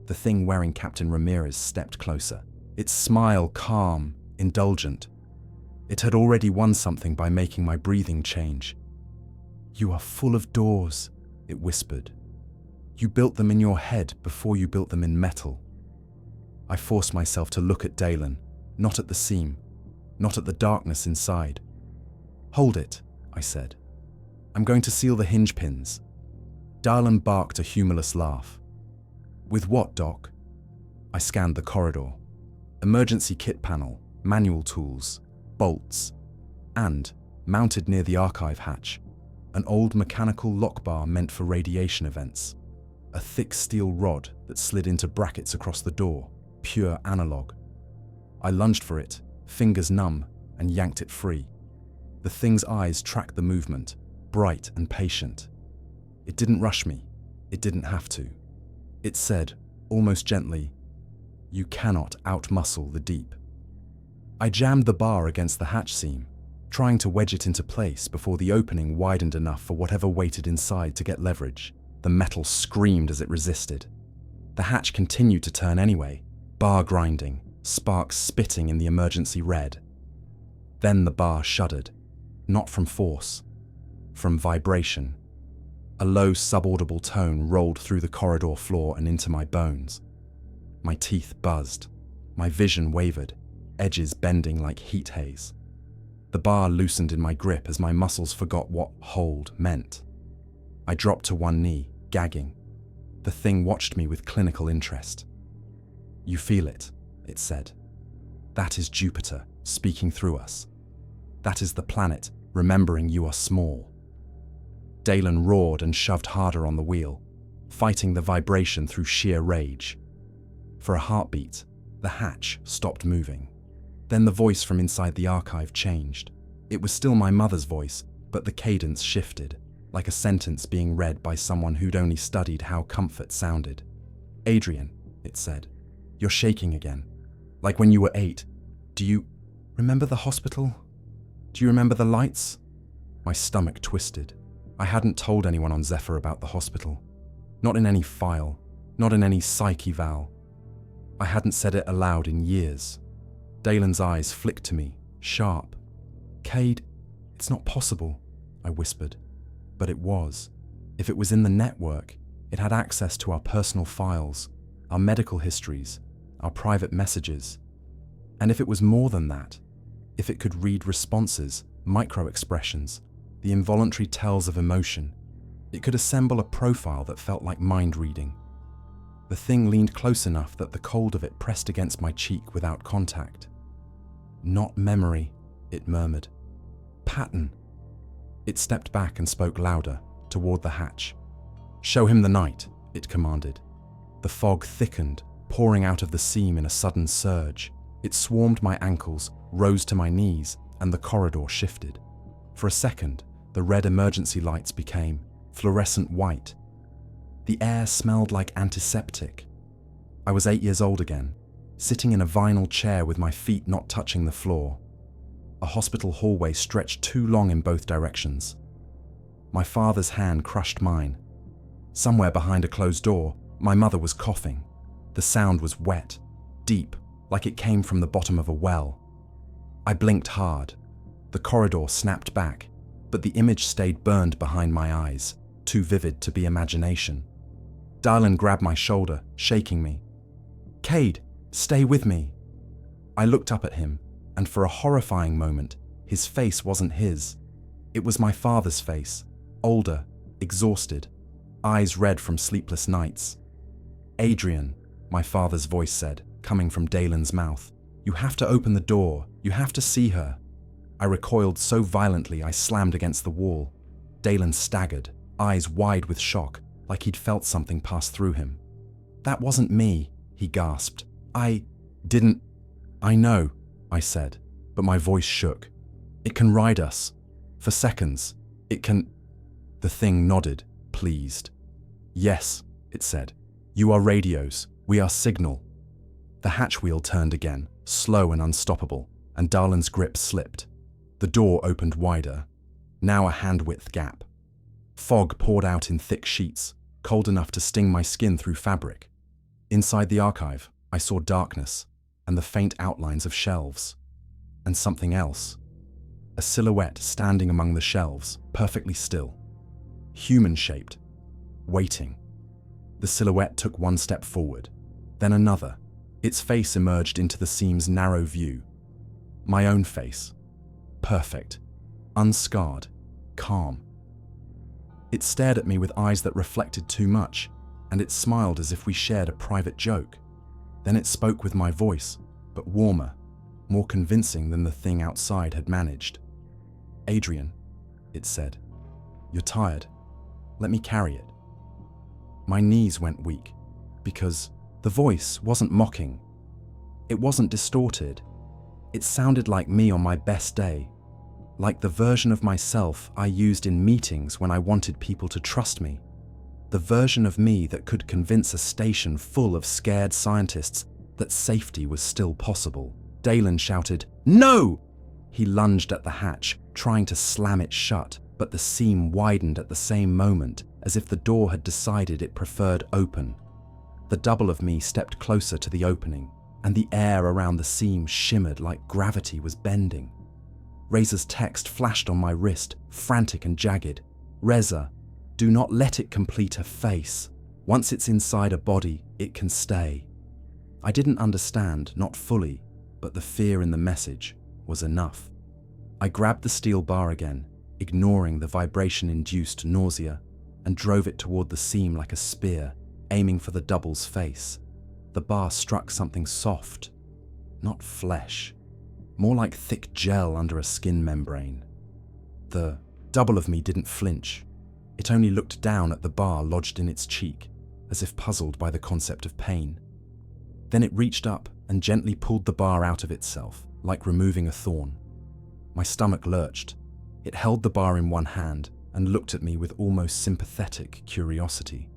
The thing wearing Captain Ramirez stepped closer, its smile calm, indulgent. It had already won something by making my breathing change. "You are full of doors," it whispered. "You built them in your head before you built them in metal." I forced myself to look at Dalen, not at the seam, not at the darkness inside. "Hold it," I said. "I'm going to seal the hinge pins." Dalen barked a humorless laugh. "With what, Doc?" I scanned the corridor. Emergency kit panel, manual tools, bolts, and, mounted near the archive hatch, an old mechanical lock bar meant for radiation events. A thick steel rod that slid into brackets across the door, pure analog. I lunged for it, fingers numb, and yanked it free. The thing's eyes tracked the movement, bright and patient. It didn't rush me. It didn't have to. It said, almost gently, "You cannot outmuscle the deep." I jammed the bar against the hatch seam, trying to wedge it into place before the opening widened enough for whatever waited inside to get leverage. The metal screamed as it resisted. The hatch continued to turn anyway, bar grinding, sparks spitting in the emergency red. Then the bar shuddered, not from force, from vibration. A low, subaudible tone rolled through the corridor floor and into my bones. My teeth buzzed. My vision wavered, edges bending like heat haze. The bar loosened in my grip as my muscles forgot what hold meant. I dropped to one knee, gagging. The thing watched me with clinical interest. "You feel it," it said. "That is Jupiter, speaking through us. That is the planet, remembering you are small." Dalen roared and shoved harder on the wheel, fighting the vibration through sheer rage. For a heartbeat, the hatch stopped moving. Then the voice from inside the archive changed. It was still my mother's voice, but the cadence shifted, like a sentence being read by someone who'd only studied how comfort sounded. "Adrian," it said, "you're shaking again. Like when you were 8. Do you remember the hospital? Do you remember the lights?" My stomach twisted. I hadn't told anyone on Zephyr about the hospital. Not in any file, not in any psych eval. I hadn't said it aloud in years. Dalen's eyes flicked to me, sharp. "Cade, it's not possible," I whispered. But it was. If it was in the network, it had access to our personal files, our medical histories, our private messages. And if it was more than that, if it could read responses, micro-expressions, the involuntary tells of emotion, it could assemble a profile that felt like mind-reading. The thing leaned close enough that the cold of it pressed against my cheek without contact. "Not memory," it murmured. "Pattern." It stepped back and spoke louder, toward the hatch. "Show him the night," it commanded. The fog thickened, pouring out of the seam in a sudden surge. It swarmed my ankles, rose to my knees, and the corridor shifted. For a second, the red emergency lights became fluorescent white. The air smelled like antiseptic. I was 8 years old again, sitting in a vinyl chair with my feet not touching the floor. A hospital hallway stretched too long in both directions. My father's hand crushed mine. Somewhere behind a closed door, my mother was coughing. The sound was wet, deep, like it came from the bottom of a well. I blinked hard. The corridor snapped back, but the image stayed burned behind my eyes, too vivid to be imagination. Dalen grabbed my shoulder, shaking me. "Cade, stay with me." I looked up at him, and for a horrifying moment, his face wasn't his. It was my father's face, older, exhausted, eyes red from sleepless nights. "Adrian," my father's voice said, coming from Dalen's mouth. "You have to open the door. You have to see her." I recoiled so violently I slammed against the wall. Dalen staggered, eyes wide with shock, like he'd felt something pass through him. "That wasn't me," he gasped. I know," I said, but my voice shook. "It can ride us. For seconds. It can—" The thing nodded, pleased. "Yes," it said. "You are radios. We are signal." The hatch wheel turned again, slow and unstoppable, and Dalen's grip slipped. The door opened wider, now a hand-width gap. Fog poured out in thick sheets, cold enough to sting my skin through fabric. Inside the archive, I saw darkness and the faint outlines of shelves. And something else. A silhouette standing among the shelves, perfectly still. Human-shaped, waiting. The silhouette took one step forward, then another. Its face emerged into the seam's narrow view. My own face. Perfect. Unscarred. Calm. It stared at me with eyes that reflected too much, and it smiled as if we shared a private joke. Then it spoke with my voice, but warmer, more convincing than the thing outside had managed. "Adrian," it said, "you're tired. Let me carry it." My knees went weak, because the voice wasn't mocking. It wasn't distorted. It sounded like me on my best day, like the version of myself I used in meetings when I wanted people to trust me. The version of me that could convince a station full of scared scientists that safety was still possible. Dalen shouted, "No!" He lunged at the hatch, trying to slam it shut, but the seam widened at the same moment, as if the door had decided it preferred open. The double of me stepped closer to the opening, and the air around the seam shimmered like gravity was bending. Razor's text flashed on my wrist, frantic and jagged. "Reza, do not let it complete a face. Once it's inside a body, it can stay." I didn't understand, not fully, but the fear in the message was enough. I grabbed the steel bar again, ignoring the vibration-induced nausea, and drove it toward the seam like a spear, aiming for the double's face. The bar struck something soft, not flesh, more like thick gel under a skin membrane. The double of me didn't flinch. It only looked down at the bar lodged in its cheek, as if puzzled by the concept of pain. Then it reached up and gently pulled the bar out of itself, like removing a thorn. My stomach lurched. It held the bar in one hand and looked at me with almost sympathetic curiosity.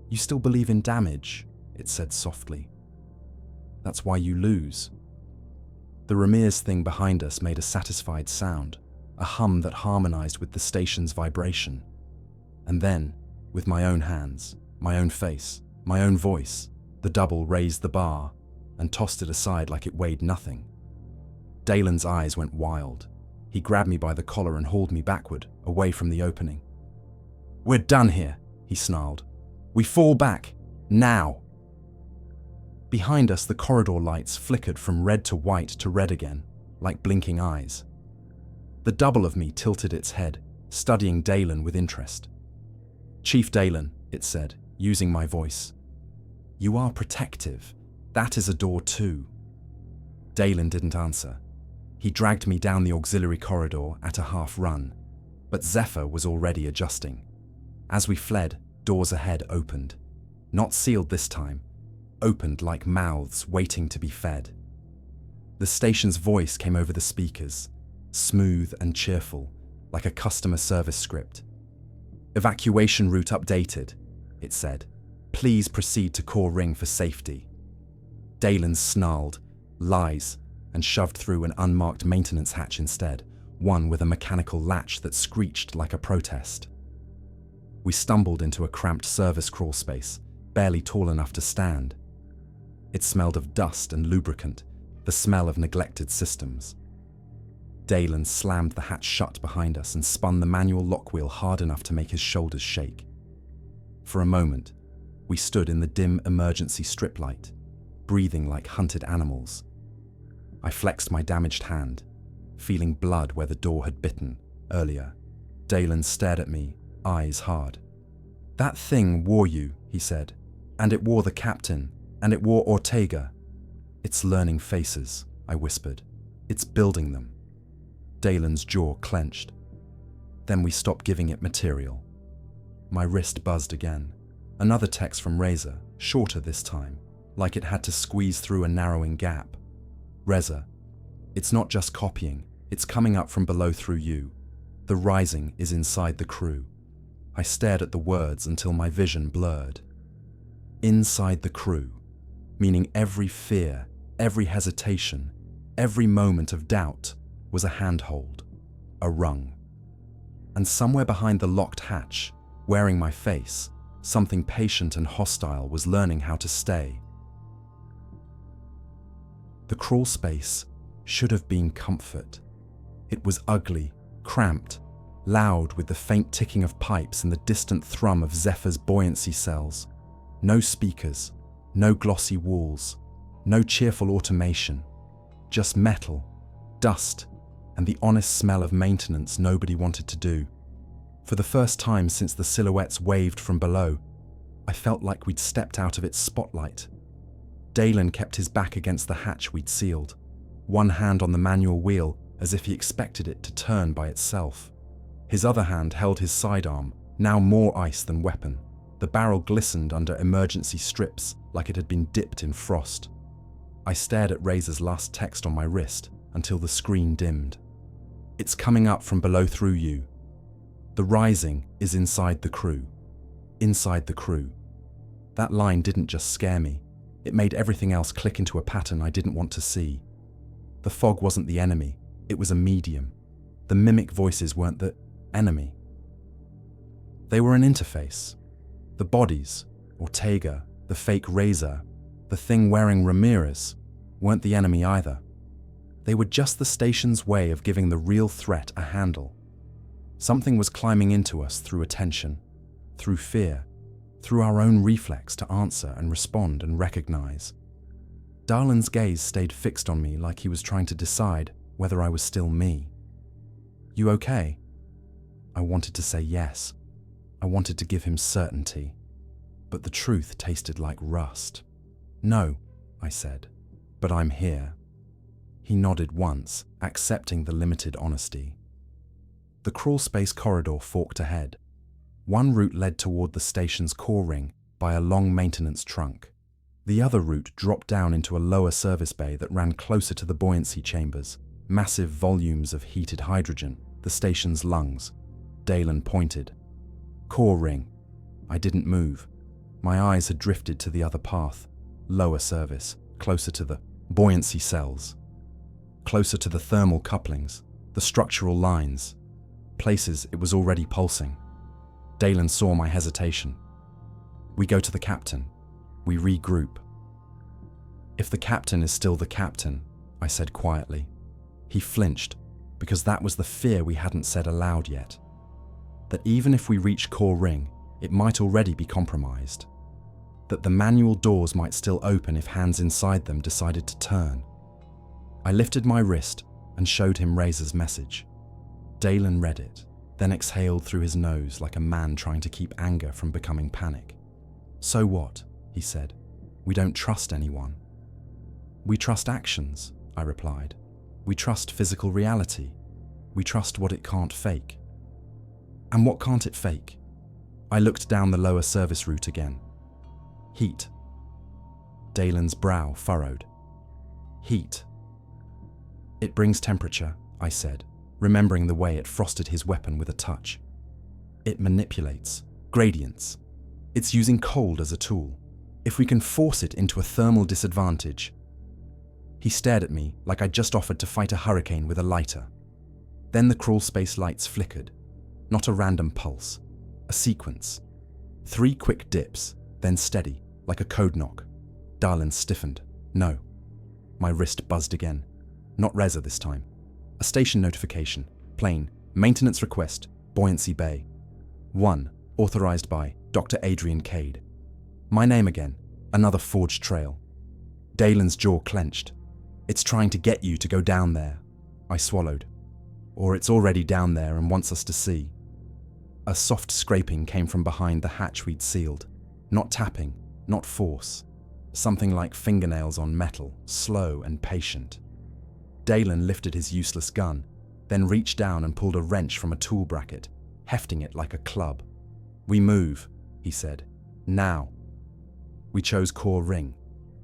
"You still believe in damage?" it said softly. "That's why you lose." The Ramirez thing behind us made a satisfied sound, a hum that harmonized with the station's vibration. And then, with my own hands, my own face, my own voice, the double raised the bar and tossed it aside like it weighed nothing. Dalen's eyes went wild. He grabbed me by the collar and hauled me backward, away from the opening. "We're done here," he snarled. "We fall back, now." Behind us, the corridor lights flickered from red to white to red again, like blinking eyes. The double of me tilted its head, studying Dalen with interest. "Chief Dalen," it said, using my voice. "You are protective. That is a door too." Dalen didn't answer. He dragged me down the auxiliary corridor at a half run, but Zephyr was already adjusting. As we fled, doors ahead opened. Not sealed this time, opened like mouths waiting to be fed. The station's voice came over the speakers, smooth and cheerful, like a customer service script. "Evacuation route updated," it said. "Please proceed to core ring for safety." Dalen snarled, "Lies," and shoved through an unmarked maintenance hatch instead, one with a mechanical latch that screeched like a protest. We stumbled into a cramped service crawl space, barely tall enough to stand. It smelled of dust and lubricant, the smell of neglected systems. Dalen slammed the hatch shut behind us and spun the manual lock wheel hard enough to make his shoulders shake. For a moment, we stood in the dim emergency strip light, breathing like hunted animals. I flexed my damaged hand, feeling blood where the door had bitten earlier. Dalen stared at me, eyes hard. "That thing wore you," he said, "and it wore the captain, and it wore Ortega." "It's learning faces," I whispered. "It's building them." Dalen's jaw clenched. Then we stopped giving it material. My wrist buzzed again. Another text from Razor, shorter this time, like it had to squeeze through a narrowing gap. "Reza, it's not just copying, it's coming up from below through you. The rising is inside the crew." I stared at the words until my vision blurred. Inside the crew, meaning every fear, every hesitation, every moment of doubt was a handhold, a rung. And somewhere behind the locked hatch, wearing my face, something patient and hostile was learning how to stay. The crawl space should have been comfort. It was ugly, cramped, loud with the faint ticking of pipes and the distant thrum of Zephyr's buoyancy cells. No speakers, no glossy walls, no cheerful automation, just metal, dust, and the honest smell of maintenance nobody wanted to do. For the first time since the silhouettes waved from below, I felt like we'd stepped out of its spotlight. Dalen kept his back against the hatch we'd sealed, one hand on the manual wheel as if he expected it to turn by itself. His other hand held his sidearm, now more ice than weapon. The barrel glistened under emergency strips like it had been dipped in frost. I stared at Razor's last text on my wrist until the screen dimmed. "It's coming up from below through you. The rising is inside the crew. Inside the crew." That line didn't just scare me. It made everything else click into a pattern I didn't want to see. The fog wasn't the enemy, it was a medium. The mimic voices weren't the enemy. They were an interface. The bodies, Ortega, the fake Razor, the thing wearing Ramirez, weren't the enemy either. They were just the station's way of giving the real threat a handle. Something was climbing into us through attention, through fear, through our own reflex to answer and respond and recognize. Darlan's gaze stayed fixed on me like he was trying to decide whether I was still me. "You okay?" I wanted to say yes. I wanted to give him certainty. But the truth tasted like rust. "No," I said, "but I'm here." He nodded once, accepting the limited honesty. The crawlspace corridor forked ahead. One route led toward the station's core ring by a long maintenance trunk. The other route dropped down into a lower service bay that ran closer to the buoyancy chambers, massive volumes of heated hydrogen, the station's lungs. Dalen pointed. "Core ring." I didn't move. My eyes had drifted to the other path, lower service, closer to the buoyancy cells, closer to the thermal couplings, the structural lines, places it was already pulsing. Dalen saw my hesitation. "We go to the captain. We regroup." "If the captain is still the captain," I said quietly. He flinched, because that was the fear we hadn't said aloud yet. That even if we reach core ring, it might already be compromised. That the manual doors might still open if hands inside them decided to turn. I lifted my wrist and showed him Razor's message. Dalen read it, then exhaled through his nose like a man trying to keep anger from becoming panic. "So what?" he said. "We don't trust anyone." "We trust actions," I replied. "We trust physical reality. We trust what it can't fake." "And what can't it fake?" I looked down the lower service route again. "Heat." Dalen's brow furrowed. "Heat. It brings temperature," I said, remembering the way it frosted his weapon with a touch. "It manipulates. Gradients. It's using cold as a tool. If we can force it into a thermal disadvantage." He stared at me like I'd just offered to fight a hurricane with a lighter. Then the crawlspace lights flickered. Not a random pulse. A sequence. 3 quick dips, then steady, like a code knock. Darlan stiffened. "No." My wrist buzzed again. Not Reza this time. A station notification. Plain. Maintenance request. Buoyancy Bay. 1. Authorized by Dr. Adrian Cade. My name again. Another forged trail. Dalen's jaw clenched. "It's trying to get you to go down there." I swallowed. "Or it's already down there and wants us to see." A soft scraping came from behind the hatch we'd sealed. Not tapping, not force. Something like fingernails on metal, slow and patient. Dalen lifted his useless gun, then reached down and pulled a wrench from a tool bracket, hefting it like a club. "We move," he said. "Now." We chose Core Ring,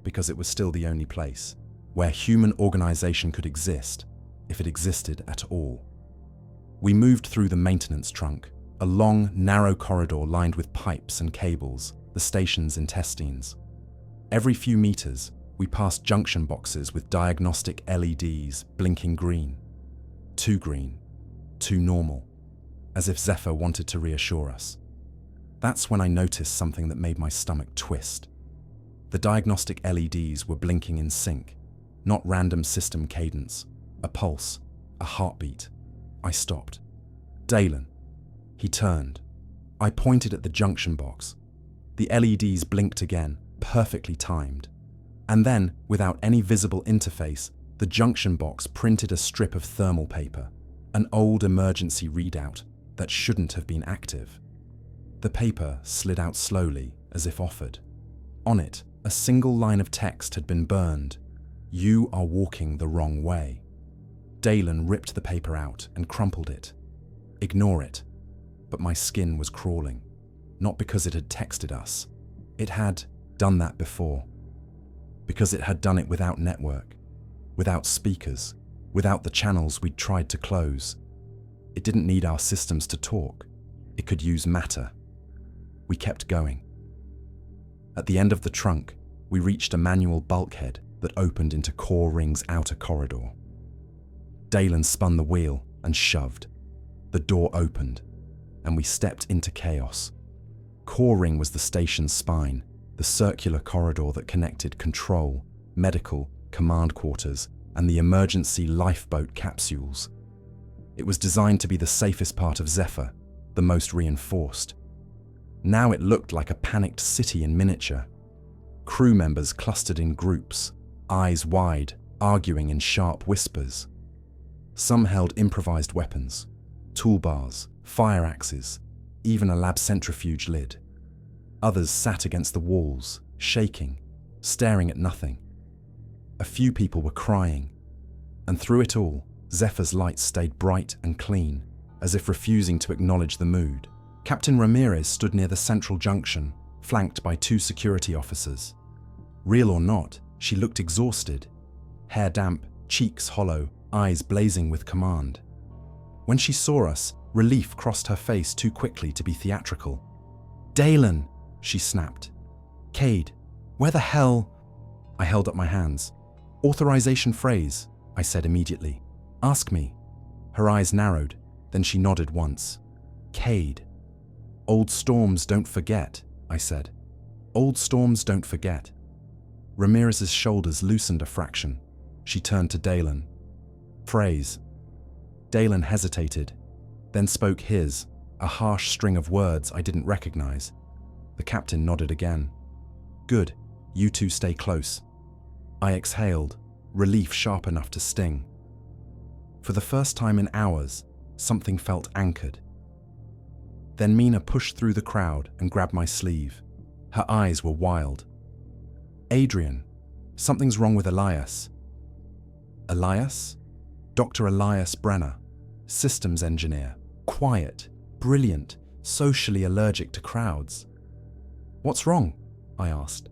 because it was still the only place where human organization could exist, if it existed at all. We moved through the maintenance trunk, a long, narrow corridor lined with pipes and cables, the station's intestines. Every few meters, we passed junction boxes with diagnostic LEDs blinking green. Too green, too normal, as if Zephyr wanted to reassure us. That's when I noticed something that made my stomach twist. The diagnostic LEDs were blinking in sync, not random system cadence, a pulse, a heartbeat. I stopped. "Dalen." He turned. I pointed at the junction box. The LEDs blinked again, perfectly timed. And then, without any visible interface, the junction box printed a strip of thermal paper, an old emergency readout that shouldn't have been active. The paper slid out slowly, as if offered. On it, a single line of text had been burned. "You are walking the wrong way." Dalen ripped the paper out and crumpled it. "Ignore it." But my skin was crawling. Not because it had texted us. It had done that before. Because it had done it without network, without speakers, without the channels we'd tried to close. It didn't need our systems to talk. It could use matter. We kept going. At the end of the trunk, we reached a manual bulkhead that opened into Core Ring's outer corridor. Dalen spun the wheel and shoved. The door opened, and we stepped into chaos. Core Ring was the station's spine, the circular corridor that connected control, medical, command quarters, and the emergency lifeboat capsules. It was designed to be the safest part of Zephyr, the most reinforced. Now it looked like a panicked city in miniature. Crew members clustered in groups, eyes wide, arguing in sharp whispers. Some held improvised weapons, toolbars, fire axes, even a lab centrifuge lid. Others sat against the walls, shaking, staring at nothing. A few people were crying, and through it all, Zephyr's lights stayed bright and clean, as if refusing to acknowledge the mood. Captain Ramirez stood near the central junction, flanked by 2 security officers. Real or not, she looked exhausted, hair damp, cheeks hollow, eyes blazing with command. When she saw us, relief crossed her face too quickly to be theatrical. "Dalen!" she snapped. "Cade, where the hell?" I held up my hands. "Authorization phrase," I said immediately. "Ask me." Her eyes narrowed, then she nodded once. "Cade." "Old storms don't forget," I said. "Old storms don't forget." Ramirez's shoulders loosened a fraction. She turned to Dalen. "Phrase." Dalen hesitated, then spoke his, a harsh string of words I didn't recognize. The captain nodded again. "Good, you two stay close." I exhaled, relief sharp enough to sting. For the first time in hours, something felt anchored. Then Mina pushed through the crowd and grabbed my sleeve. Her eyes were wild. "Adrian, something's wrong with Elias." "Elias?" "Dr. Elias Brenner, systems engineer, quiet, brilliant, socially allergic to crowds." "What's wrong?" I asked.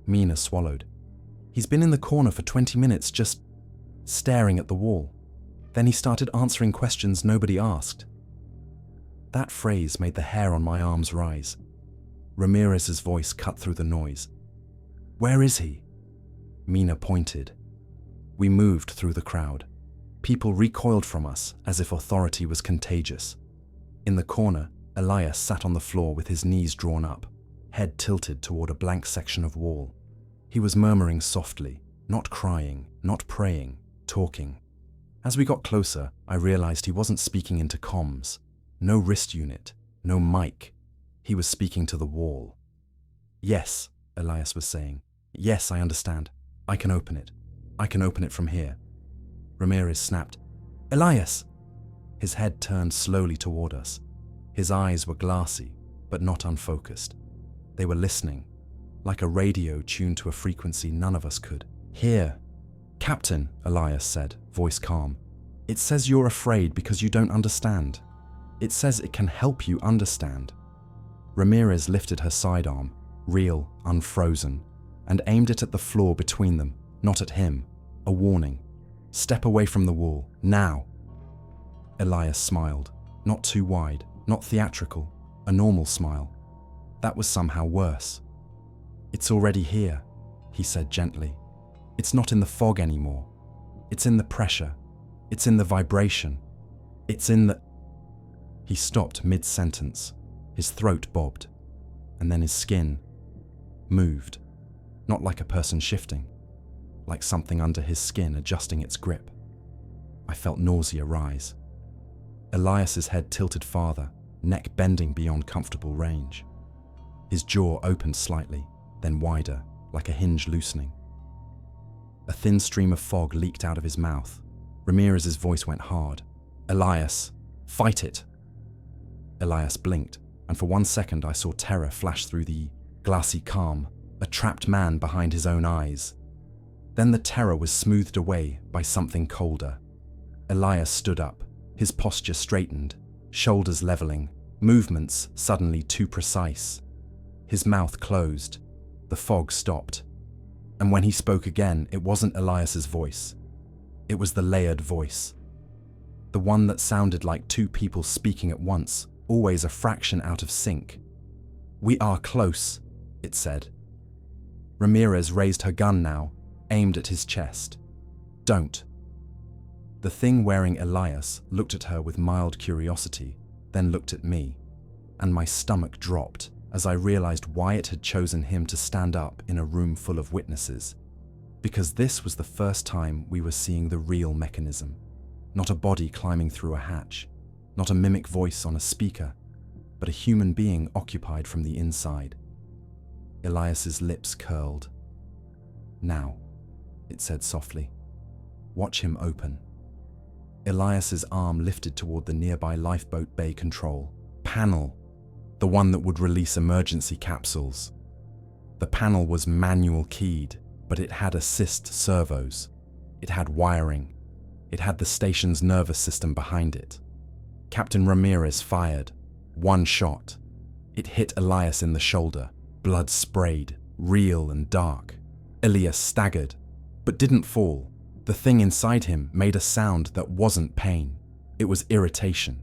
Mina swallowed. "He's been in the corner for 20 minutes just staring at the wall. Then he started answering questions nobody asked." That phrase made the hair on my arms rise. Ramirez's voice cut through the noise. "Where is he?" Mina pointed. We moved through the crowd. People recoiled from us as if authority was contagious. In the corner, Elias sat on the floor with his knees drawn up, head tilted toward a blank section of wall. He was murmuring softly, not crying, not praying, talking. As we got closer, I realized he wasn't speaking into comms. No wrist unit, no mic. He was speaking to the wall. "Yes," Elias was saying. "Yes, I understand. I can open it. I can open it from here." Ramirez snapped, "Elias!" His head turned slowly toward us. His eyes were glassy, but not unfocused. They were listening, like a radio tuned to a frequency none of us could hear. "Captain," Elias said, voice calm, "it says you're afraid because you don't understand. It says it can help you understand." Ramirez lifted her sidearm, real, unfrozen, and aimed it at the floor between them, not at him. A warning. "Step away from the wall, now." Elias smiled, not too wide, not theatrical, a normal smile. That was somehow worse. "It's already here," he said gently. "It's not in the fog anymore. It's in the pressure. It's in the vibration. It's in the..." He stopped mid-sentence. His throat bobbed, and then his skin moved, not like a person shifting, like something under his skin adjusting its grip. I felt nausea rise. Elias's head tilted farther, neck bending beyond comfortable range. His jaw opened slightly, then wider, like a hinge loosening. A thin stream of fog leaked out of his mouth. Ramirez's voice went hard. "Elias, fight it!" Elias blinked, and for 1 second I saw terror flash through the glassy calm, a trapped man behind his own eyes. Then the terror was smoothed away by something colder. Elias stood up, his posture straightened, shoulders leveling, movements suddenly too precise. His mouth closed. The fog stopped. And when he spoke again, it wasn't Elias's voice. It was the layered voice. The one that sounded like 2 people speaking at once, always a fraction out of sync. "We are close," it said. Ramirez raised her gun now, aimed at his chest. "Don't." The thing wearing Elias looked at her with mild curiosity, then looked at me, and my stomach dropped. as I realized why it had chosen him to stand up in a room full of witnesses. Because this was the first time we were seeing the real mechanism. Not a body climbing through a hatch, not a mimic voice on a speaker, but a human being occupied from the inside. Elias's lips curled. "Now," it said softly. "Watch him open." Elias's arm lifted toward the nearby lifeboat bay control panel, the one that would release emergency capsules. The panel was manual keyed, but it had assist servos. It had wiring. It had the station's nervous system behind it. Captain Ramirez fired. One shot. It hit Elias in the shoulder. Blood sprayed, real and dark. Elias staggered, but didn't fall. The thing inside him made a sound that wasn't pain. It was irritation.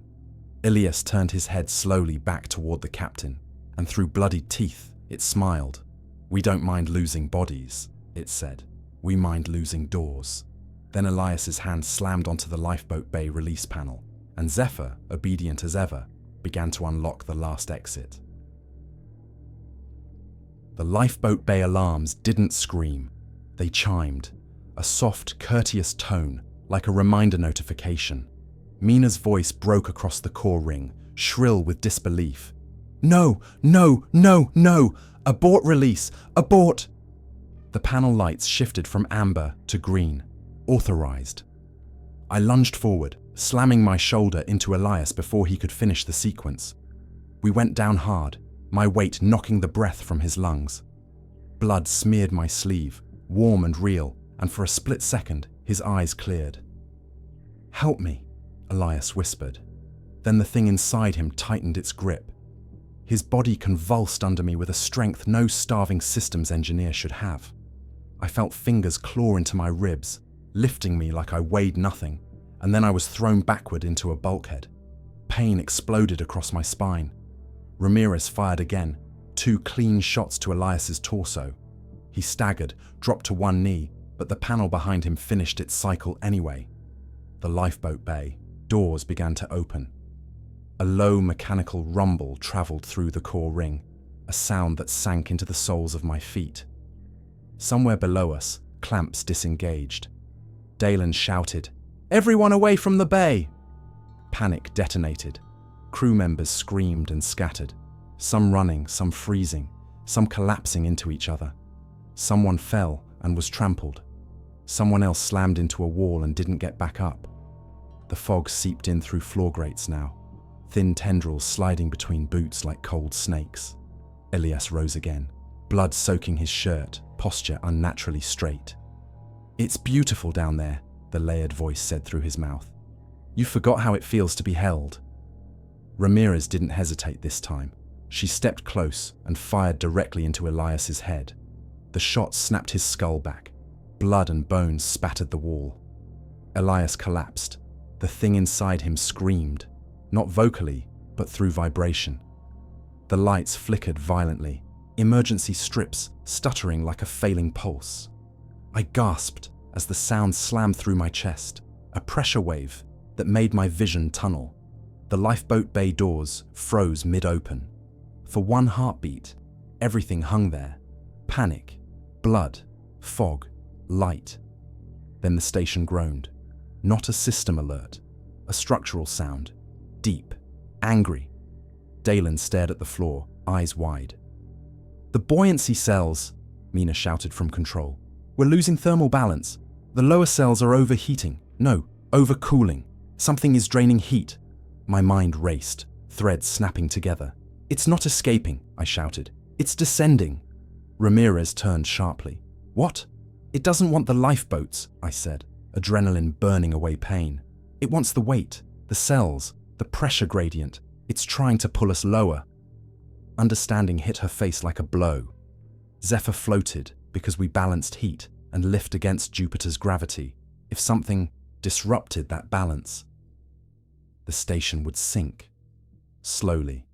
Elias turned his head slowly back toward the captain, and through bloodied teeth, it smiled. "We don't mind losing bodies," it said. "We mind losing doors." Then Elias's hand slammed onto the lifeboat bay release panel, and Zephyr, obedient as ever, began to unlock the last exit. The lifeboat bay alarms didn't scream. They chimed, a soft, courteous tone, like a reminder notification. Mina's voice broke across the core ring, shrill with disbelief. "No, no, no, no! Abort release! Abort!" The panel lights shifted from amber to green. Authorized. I lunged forward, slamming my shoulder into Elias before he could finish the sequence. We went down hard, my weight knocking the breath from his lungs. Blood smeared my sleeve, warm and real, and for a split second, his eyes cleared. "Help me," Elias whispered. Then the thing inside him tightened its grip. His body convulsed under me with a strength no starving systems engineer should have. I felt fingers claw into my ribs, lifting me like I weighed nothing, and then I was thrown backward into a bulkhead. Pain exploded across my spine. Ramirez fired again, 2 clean shots to Elias's torso. He staggered, dropped to one knee, but the panel behind him finished its cycle anyway. The lifeboat bay doors began to open. A low mechanical rumble traveled through the core ring, a sound that sank into the soles of my feet. Somewhere below us, clamps disengaged. Dalen shouted, "Everyone away from the bay!" Panic detonated. Crew members screamed and scattered, some running, some freezing, some collapsing into each other. Someone fell and was trampled. Someone else slammed into a wall and didn't get back up. The fog seeped in through floor grates now, thin tendrils sliding between boots like cold snakes. Elias rose again, blood soaking his shirt, posture unnaturally straight. "It's beautiful down there," the layered voice said through his mouth. "You forgot how it feels to be held." Ramirez didn't hesitate this time. She stepped close and fired directly into Elias's head. The shot snapped his skull back. Blood and bones spattered the wall. Elias collapsed. The thing inside him screamed, not vocally, but through vibration. The lights flickered violently, emergency strips stuttering like a failing pulse. I gasped as the sound slammed through my chest, a pressure wave that made my vision tunnel. The lifeboat bay doors froze mid-open. For one heartbeat, everything hung there. Panic, blood, fog, light. Then the station groaned. Not a system alert, a structural sound, deep, angry. Dalen stared at the floor, eyes wide. "The buoyancy cells," Mina shouted from control. "We're losing thermal balance. The lower cells are overheating. No, overcooling. Something is draining heat." My mind raced, threads snapping together. "It's not escaping," I shouted. "It's descending." Ramirez turned sharply. "What?" "It doesn't want the lifeboats," I said, adrenaline burning away pain. "It wants the weight, the cells, the pressure gradient. It's trying to pull us lower." Understanding hit her face like a blow. Zephyr floated because we balanced heat and lift against Jupiter's gravity. If something disrupted that balance, the station would sink. Slowly.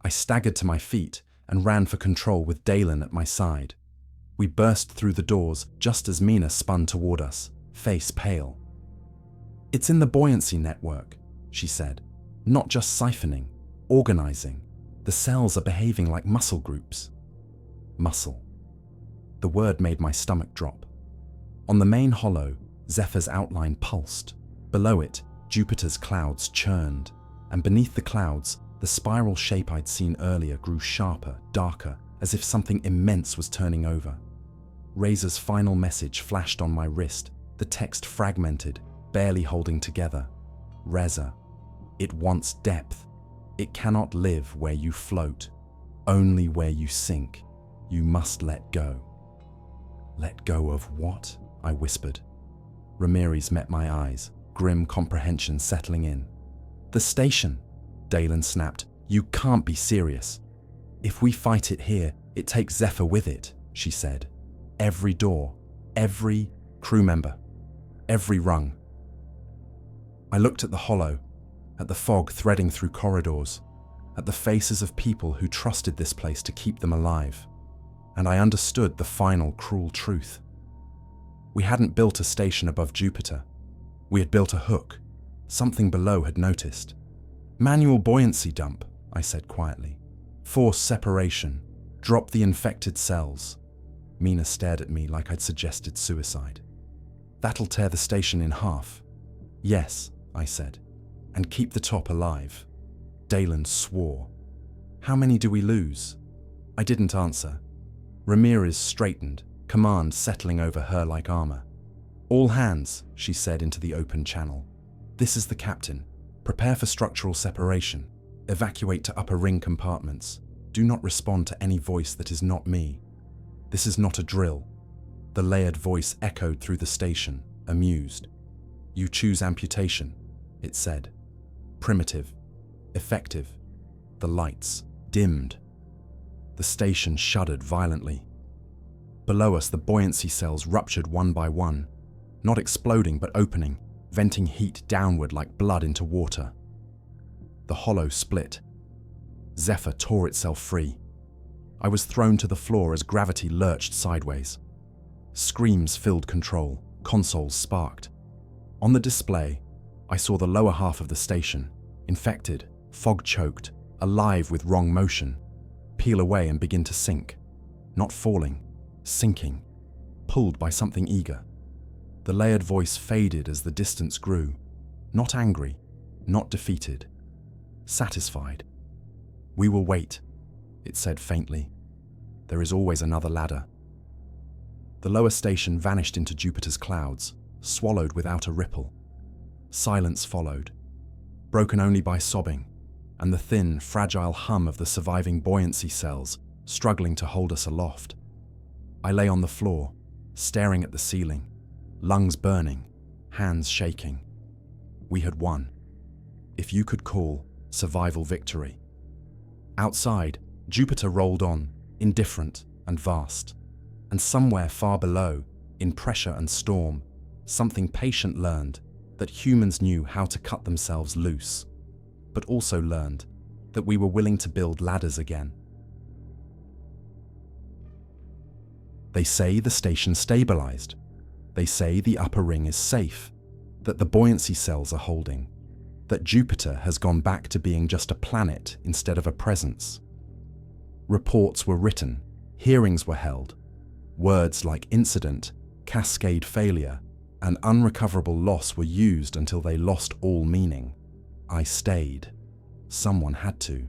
I staggered to my feet and ran for control with Dalen at my side. We burst through the doors just as Mina spun toward us, face pale. "It's in the buoyancy network," she said. "Not just siphoning, organizing. The cells are behaving like muscle groups. Muscle. The word made my stomach drop. On the main hollow, Zephyr's outline pulsed. Below it, Jupiter's clouds churned, and beneath the clouds, the spiral shape I'd seen earlier grew sharper, darker, as if something immense was turning over. Razor's final message flashed on my wrist, the text fragmented, barely holding together. Reza, it wants depth. It cannot live where you float, only where you sink. You must let go. Let go of what? I whispered. Ramirez met my eyes, grim comprehension settling in. The station, Dalen snapped. You can't be serious. If we fight it here, it takes Zephyr with it, she said. Every door, every crew member, every rung. I looked at the hollow, at the fog threading through corridors, at the faces of people who trusted this place to keep them alive, and I understood the final cruel truth. We hadn't built a station above Jupiter. We had built a hook. Something below had noticed. Manual buoyancy dump, I said quietly. Force separation. Drop the infected cells. Mina stared at me like I'd suggested suicide. That'll tear the station in half. Yes, I said, and keep the top alive. Dalen swore. How many do we lose? I didn't answer. Ramirez straightened, command settling over her like armor. All hands, she said into the open channel. This is the captain. Prepare for structural separation. Evacuate to upper ring compartments. Do not respond to any voice that is not me. This is not a drill. The layered voice echoed through the station, amused. You choose amputation, it said. Primitive. Effective. The lights dimmed. The station shuddered violently. Below us, the buoyancy cells ruptured one by one, not exploding but opening, venting heat downward like blood into water. The hollow split. Zephyr tore itself free. I was thrown to the floor as gravity lurched sideways. Screams filled control, consoles sparked. On the display, I saw the lower half of the station, infected, fog-choked, alive with wrong motion, peel away and begin to sink. Not falling, sinking, pulled by something eager. The layered voice faded as the distance grew, not angry, not defeated, satisfied. We will wait, it said faintly. There is always another ladder. The lower station vanished into Jupiter's clouds, swallowed without a ripple. Silence followed, broken only by sobbing, and the thin, fragile hum of the surviving buoyancy cells struggling to hold us aloft. I lay on the floor, staring at the ceiling, lungs burning, hands shaking. We had won. If you could call survival victory. Outside, Jupiter rolled on, indifferent and vast, and somewhere far below, in pressure and storm, something patient learned that humans knew how to cut themselves loose, but also learned that we were willing to build ladders again. They say the station stabilized. They say the upper ring is safe, that the buoyancy cells are holding, that Jupiter has gone back to being just a planet instead of a presence. Reports were written, hearings were held. Words like incident, cascade failure, and unrecoverable loss were used until they lost all meaning. I stayed. Someone had to.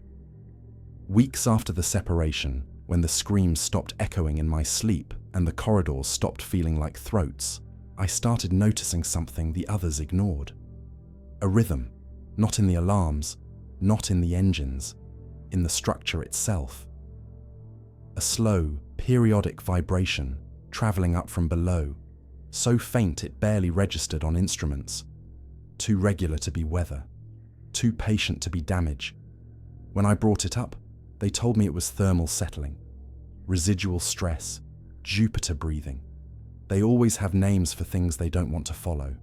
Weeks after the separation, when the screams stopped echoing in my sleep and the corridors stopped feeling like throats, I started noticing something the others ignored. A rhythm, not in the alarms, not in the engines, in the structure itself. A slow, periodic vibration traveling up from below, so faint it barely registered on instruments, too regular to be weather, too patient to be damage. When I brought it up, they told me it was thermal settling, residual stress, Jupiter breathing. They always have names for things they don't want to follow.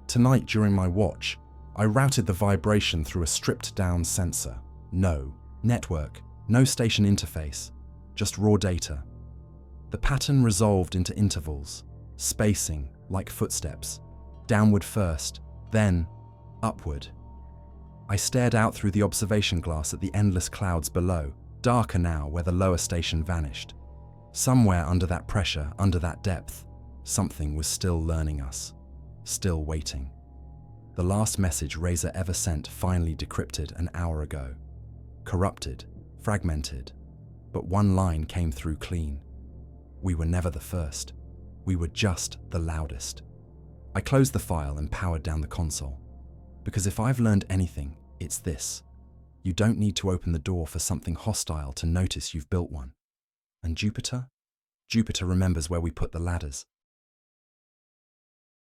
Tonight during my watch, I routed the vibration through a stripped-down sensor. No network, no station interface, just raw data. The pattern resolved into intervals, spacing like footsteps, downward first, then upward. I stared out through the observation glass at the endless clouds below, darker now where the lower station vanished. Somewhere under that pressure, under that depth, something was still learning us, still waiting. The last message Razor ever sent finally decrypted an hour ago. Corrupted, fragmented, but one line came through clean. We were never the first. We were just the loudest. I closed the file and powered down the console. Because if I've learned anything, it's this. You don't need to open the door for something hostile to notice you've built one. And Jupiter? Jupiter remembers where we put the ladders.